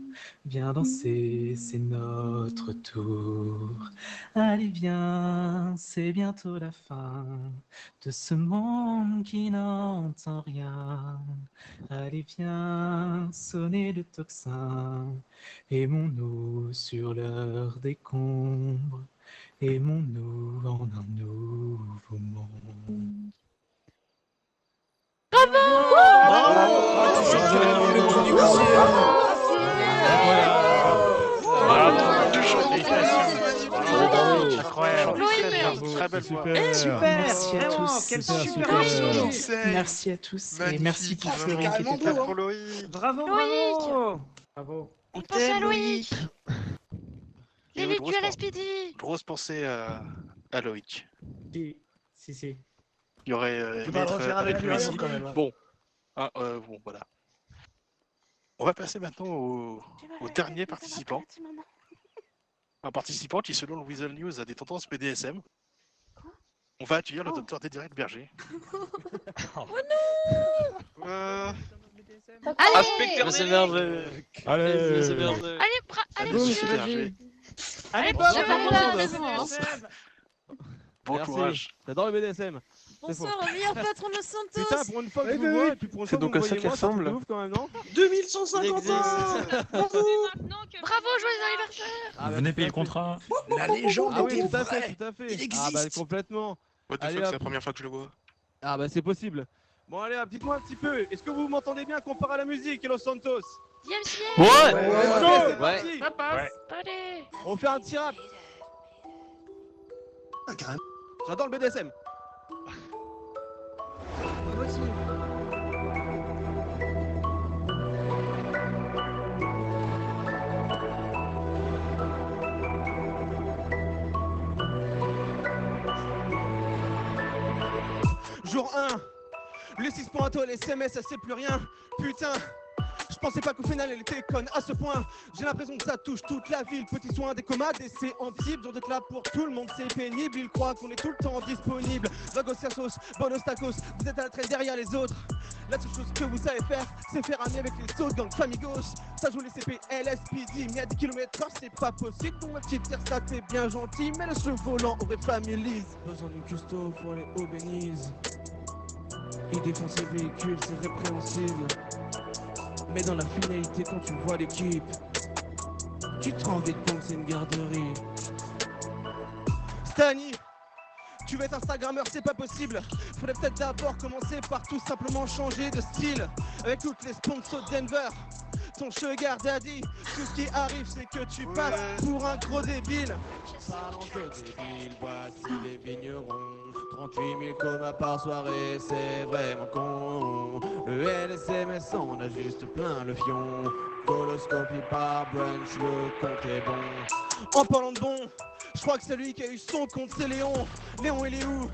Viens danser, c'est notre tour. Allez, viens, c'est bientôt la fin de ce monde qui n'entend rien. Allez, viens, sonner le tocsin, aimons-nous sur l'heure décombre. Aimons-nous en un nouveau monde. Incroyable. Très belle voix. Merci à tous. Quel Super, super super. Merci à tous et merci pour Fleury qui était pas là. Bravo, Loïc. Bravo. On pense à Loïc. Et Les grosse duels Speedy. Grosse pensée à Loïc. Si. Il y aurait Tu vas le refaire avec lui ici. quand même. Bon. Bon, voilà. On va passer maintenant au dernier participant. Un participant qui, selon le Weasel News, a des tendances BDSM. On va accueillir le docteur Dédéric Berger. Oh non! Monsieur Nerveux. Allez. Monsieur Nerveux. Allez, Boum, monsieur. Allez. Allez, Bon, Bob, j'ai pas allez, compris Bob. Bon Merci. courage. J'adore le BDSM. Bonsoir, meilleur patron de Santos. Putain, pour une fois que je Eh vous ben vois, oui. et puis pour une C'est fois que vous donc à me ça voyez qu'il moi, c'est un truc ressemble. de ouf quand même, non 2150 ans. Bravo, joyeux anniversaire. Ah, bah, Venez tout payer à le contrat. La légende Ah oui, était tout à fait, vraie. tout à fait. Il Ah bah existe. complètement. What the Allez, fuck, c'est hop. la première fois que je le vois. Ah bah c'est possible. Bon allez, dites-moi un petit peu, est-ce que vous m'entendez bien comparé à la musique et Los Santos? Yes, Ouais. yes. Ok, c'est Ouais. parti. Ça passe. Allez. On fait un petit rap. Ah, carrément. J'adore le BDSM. Moi aussi. Jour 1, les 6 points les SMS, ça sait plus rien. Putain, je pensais pas qu'au final elle était conne à ce point. J'ai l'impression que ça touche toute la ville. Petit soin des commades et c'est antible. Jour d'être là pour tout le monde, c'est pénible. Ils croient qu'on est tout le temps disponible. Vagos, bonos, tacos, vous êtes à la traîne derrière les autres. La seule chose que vous savez faire, c'est faire ami avec les autres gangs famigos. Ça joue les CP, LSPD, mais à 10 km/h, c'est pas possible. Ton petit tire ça t'es bien gentil, mais le jeu volant aurait familise. Besoin d'une custo pour aller au Benize. Il défonce ses véhicules, c'est répréhensible. Mais dans la finalité, quand tu vois l'équipe, tu te rends vite compte que c'est une garderie. Stani, tu veux être Instagrammeur, c'est pas possible. Faudrait peut-être d'abord commencer par tout simplement changer de style. Avec toutes les sponsors de Denver, ton sugar daddy, tout ce qui arrive c'est que tu passes pour un gros débile. Parlons de débile, voici les vignerons. 38 000 comas par soirée, c'est vraiment con. Le LSMS, on a juste plein le fion. Coloscopie par brunch, le compte est bon. En parlant de bon, je crois que celui qui a eu son compte c'est Léon. Léon il est où?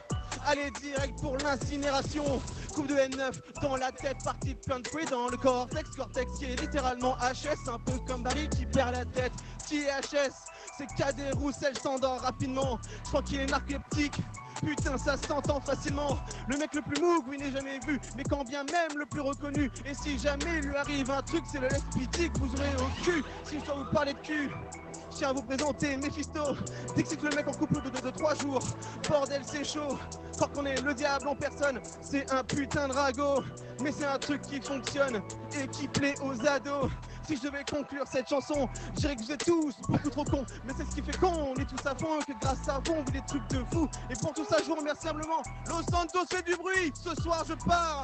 Allez direct pour l'incinération. Coupe de N9 dans la tête, partie plein de fouet dans le cortex. Cortex qui est littéralement HS, un peu comme Barry qui perd la tête. Qui est HS? C'est Cadet Roussel s'endort rapidement. Je crois qu'il est narcoleptique. Putain, ça s'entend facilement. Le mec le plus mou que vous n'ayez jamais vu, mais quand bien même le plus reconnu. Et si jamais il lui arrive un truc, c'est le LSPD que vous aurez au cul. Si je dois vous parler de cul, je tiens à vous présenter Mephisto. Dixit le mec en couple de 3 jours. Bordel, c'est chaud. Croire qu'on est le diable en personne, c'est un putain de ragot. Mais c'est un truc qui fonctionne et qui plaît aux ados. Si je devais conclure cette chanson, je dirais que vous êtes tous beaucoup trop cons. Mais c'est ce qui fait qu'on est tous à fond, que grâce à vous on vit des trucs de fou. Et pour tout ça, je vous remercie humblement. Los Santos fait du bruit, ce soir je pars.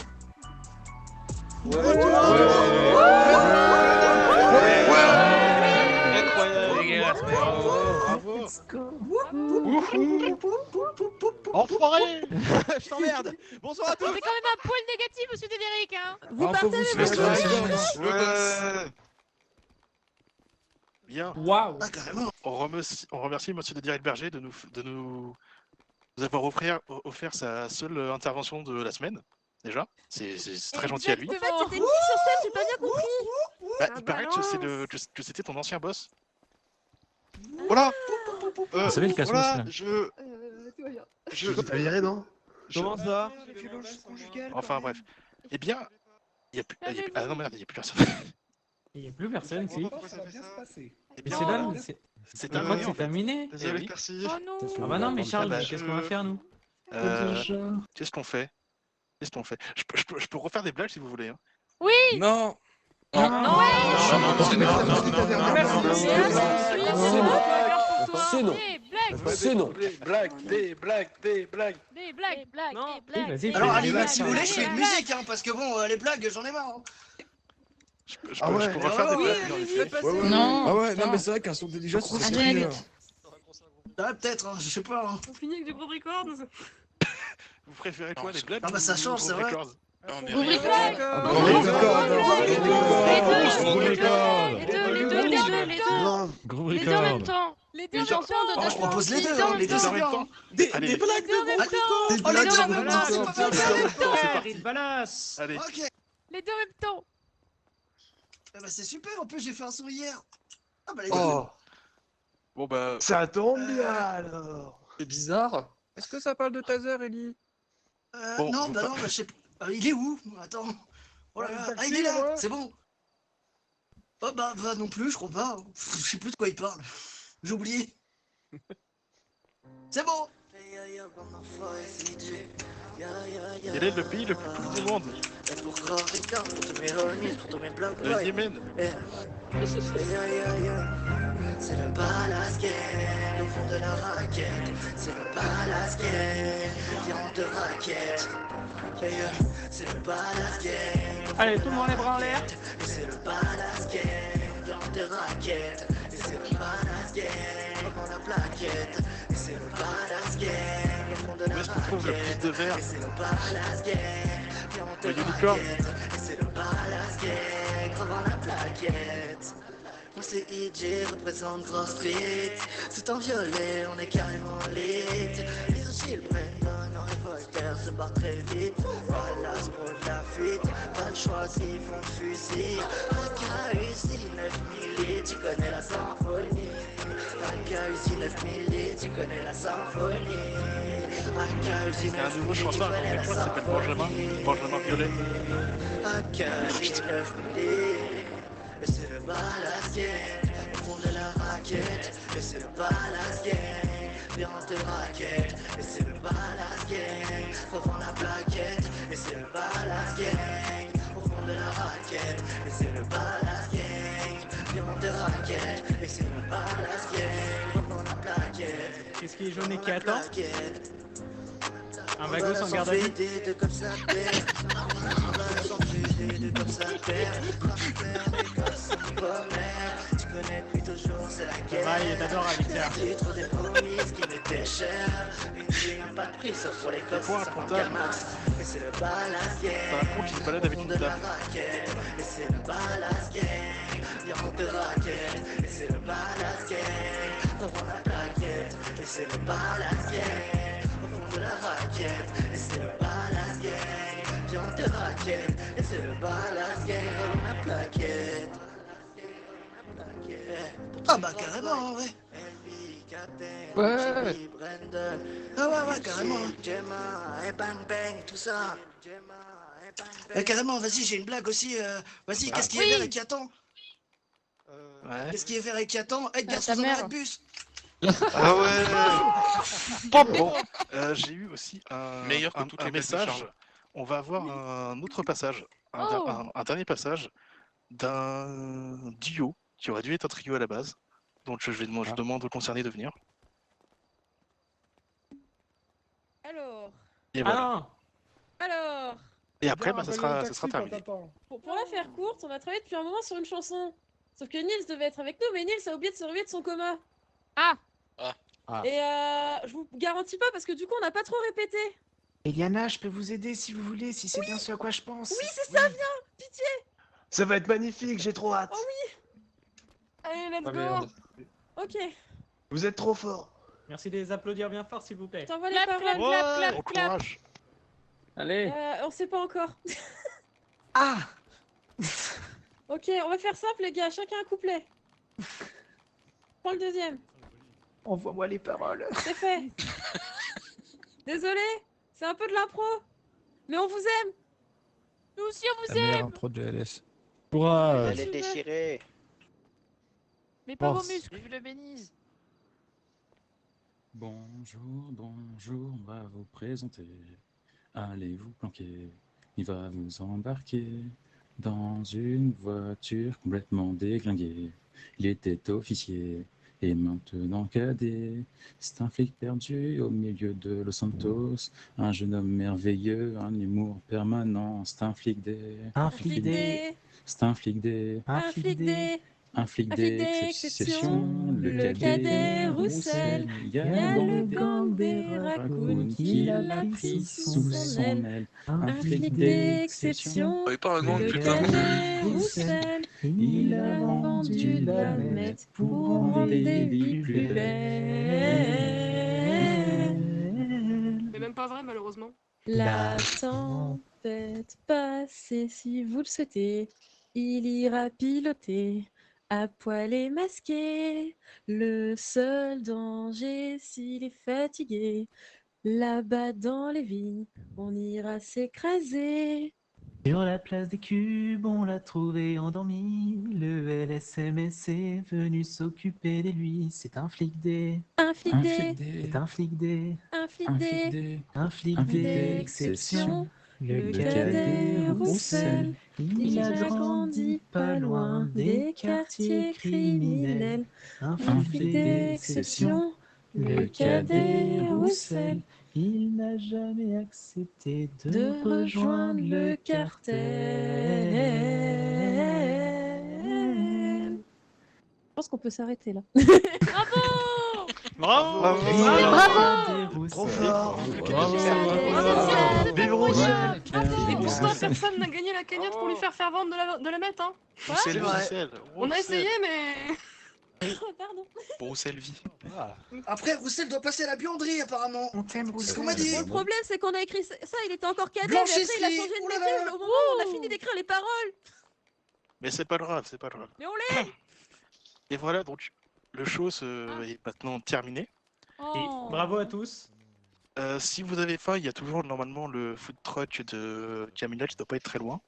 Incroyable. Bravo. Enfoiré. Je t'emmerde. Bonsoir à tous. C'est quand même un poil négatif, monsieur Dédéric, hein. Vous partez les messieurs. Ouais. Bien. Waouh. Ah, carrément. On remercie monsieur de Direct Berger de nous avoir offert sa seule intervention de la semaine. Déjà, c'est très gentil à lui. En fait, c'était qui sur scène? J'ai pas bien compris. Bah, il paraît que c'était ton ancien boss. Voilà. Vous savez le casse voilà, Je t'avais viré, non? Comment ça? Enfin bref. Eh bien, il y a plus. Ah non merde, il y a plus personne. Il n'y a plus personne, si. Ça va bien se passer. Eh Mais bien, c'est là, c'est c'est terminé, en fait. terminé. Désolé, oui. merci. Oh non. Ah bah non, mais Charles, bah, qu'est-ce qu'on va faire, nous? Qu'est-ce qu'on fait? Je peux refaire des blagues si vous voulez. Hein. Oui. Non. Non. Non. C'est non. C'est non. Des blagues. Des blagues. Vas-y, Alors, fais allez, des bah, blagues. si vous voulez, je fais une musique, hein, parce que bon, les blagues, j'en ai marre. Hein. Je peux refaire des blagues. Non. Ah ouais, non mais c'est vrai qu'un son déjà c'est Allez. Ah, peut-être, hein, je sais pas. Hein. On finit avec du gros records. Vous préférez quoi, les blagues? Ah bah ça change, c'est vrai. Gros Les deux en même record. temps. Les deux en même temps. Oh, je propose les deux, les deux c'est bien. Des blagues de en même temps. Des blagues en même temps, c'est pas mal. Rite Balas. Allez. Ok. Les deux en même temps. Ah bah c'est super, en plus j'ai fait un son hier. Ah bah les Oh. gars. Bon bah. Ça tombe bien alors. C'est bizarre. Est-ce que ça parle de Taser, Ellie? Non, bah non, bah je sais pas. Il est où? Attends. Oh là là, il est là, c'est bon. Oh bah non plus, je crois pas. Je sais plus de quoi il parle. J'ai oublié. C'est bon. Quel est le pays le plus cool du monde? Le Yémen. C'est le palace gay, au fond de la raquette. C'est le palace gay, viande de raquette. C'est le palace gay. Allez, tout le monde les bras en l'air. C'est le palace gay, viande de raquette. Et c'est le palace gay, dans la plaquette. Et c'est le palace gay, au fond de la raquette. Où est-ce qu'on trouve le plus de verre? Et c'est le palace gay, viande de Le unicorn. raquette. Et c'est le palace gay, dans la plaquette. Moi c'est EJ, représente Cross Street. C'est en violet, on est carrément lit. Les Achille Brandon, en révolteur se barre très vite. Voilà pour de la fuite, pas le choix s'ils font fusil. AKUC 9000, tu connais la symphonie. AKUC 9000, tu connais la symphonie. AKUC Il y a un nouveau chanteur avec moi qui s'appelle Benjamin Violet. AKUC 9000. Et c'est le palace gay, au fond de la raquette. Et c'est le palace gay, viande de raquette. Et c'est le palace gay, revend la plaquette. Et c'est le palace gay, au fond de la raquette. Et c'est le palace gay, viande de raquette. Et c'est le palace gay, revend la plaquette. Qu'est-ce qui est jaune et qui attend? Un wagon sans garde à vue. Tu connais depuis toujours, c'est la guerre. Ça va, il est adorable, Victor. C'est trop des promises qui m'étaient chères. Une vie, un pas de prix, sauf pour les cops, ça prend qu'un max. Et c'est le palace gang. T'as un con qui se balade avec une dame. Et c'est le palace gang. Viande de raquette. Et c'est le palace gang. Devant la plaquette. Et c'est le palace gang. Au fond de la raquette. Et c'est le palace gang. Viande de raquette. Et c'est le palace gang. Devant la plaquette. Ah bah carrément, ouais. Ouais. Ah ouais, carrément. Et bang bang, tout ça. Carrément, vas-y, j'ai une blague aussi. Vas-y, qu'est-ce qui est vert et qui attend? Qu'est-ce qui est vert et qui attend? Edgar sous un arrêt de bus. Ah ouais. Bon, j'ai eu aussi un message. On va avoir un autre passage, un dernier passage d'un duo qui aurait dû être un trio à la base. Donc je demande aux concernés de venir. Alors. Et voilà. Alors. Et après, ça sera terminé. Pour la faire courte, on a travaillé depuis un moment sur une chanson. Sauf que Nils devait être avec nous, mais Nils a oublié de se réveiller de son coma. Ah. Et je vous garantis pas parce que du coup on n'a pas trop répété. Eliana, je peux vous aider si vous voulez, si c'est bien ce à quoi je pense. Oui, c'est ça, viens, pitié. Ça va être magnifique, j'ai trop hâte. Oh oui. Allez, let's go. Ok. Vous êtes trop fort. Merci de les applaudir bien fort, s'il vous plaît. T'envoies les paroles. Clap. Allez. On sait pas encore. Ah. Ok, on va faire simple les gars, chacun un couplet. Prends le deuxième. Envoie-moi les paroles. C'est fait. Désolé, c'est un peu de l'impro. Mais on vous aime. Nous aussi on vous La meilleure aime. intro de LS. Courage. Elle est déchirée. Mais pas vos Force. muscles, je le bénisse. Bonjour, bonjour, on va vous présenter. Allez vous planquer, il va vous embarquer dans une voiture complètement déglinguée. Il était officier et maintenant cadet. C'est un flic perdu au milieu de Los Santos. Un jeune homme merveilleux, un humour permanent. C'est un flic des... Un flic des... C'est un flic des... Un flic des... Un flic d'exception, le cadet Roussel, il y a le gang des raccoons qui l'a pris sous son aile. Un flic d'exception, Ouais, pas un nom, le putain. cadet Roussel, il a vendu la mette pour en rendre des vies plus belles. Mais même pas vrai, malheureusement. La tempête passée, si vous le souhaitez, il ira piloter. À poil et masqué, le seul danger s'il est fatigué. Là-bas dans les vignes, on ira s'écraser. Sur la place des cubes, on l'a trouvé endormi. Le LSMS est venu s'occuper de lui. C'est un flic D. Un flic Un D. flic D. C'est un flic D. Un flic Un D. flic D. Un flic Un D. flic Exception. Le cadet Roussel. Il a grandi pas loin des quartiers criminels. Un flic d'exception. Le cadet Roussel. Il n'a jamais accepté de rejoindre le cartel. Je pense qu'on peut s'arrêter là. Bravo. Bravo. Bravo. Trop fort. Vive Roussel. Et pourtant, personne n'a gagné la cagnotte pour lui faire vendre de la meth, hein. Roussel, Quoi Roussel. On a essayé, mais... Pardon. Roussel vit. Après, Roussel doit passer à la buanderie, apparemment. On t'aime, Roussel. C'est ce qu'on m'a dit. Le problème, c'est qu'on a écrit ça, il était encore cadet, mais après il a changé de métier au moment où on a fini d'écrire les paroles. Mais c'est pas grave, c'est pas grave. Mais on l'est. Et voilà, donc le show est maintenant terminé. Et bravo à tous. Si vous avez faim, il y a toujours normalement le food truck de Camilla qui doit pas être très loin.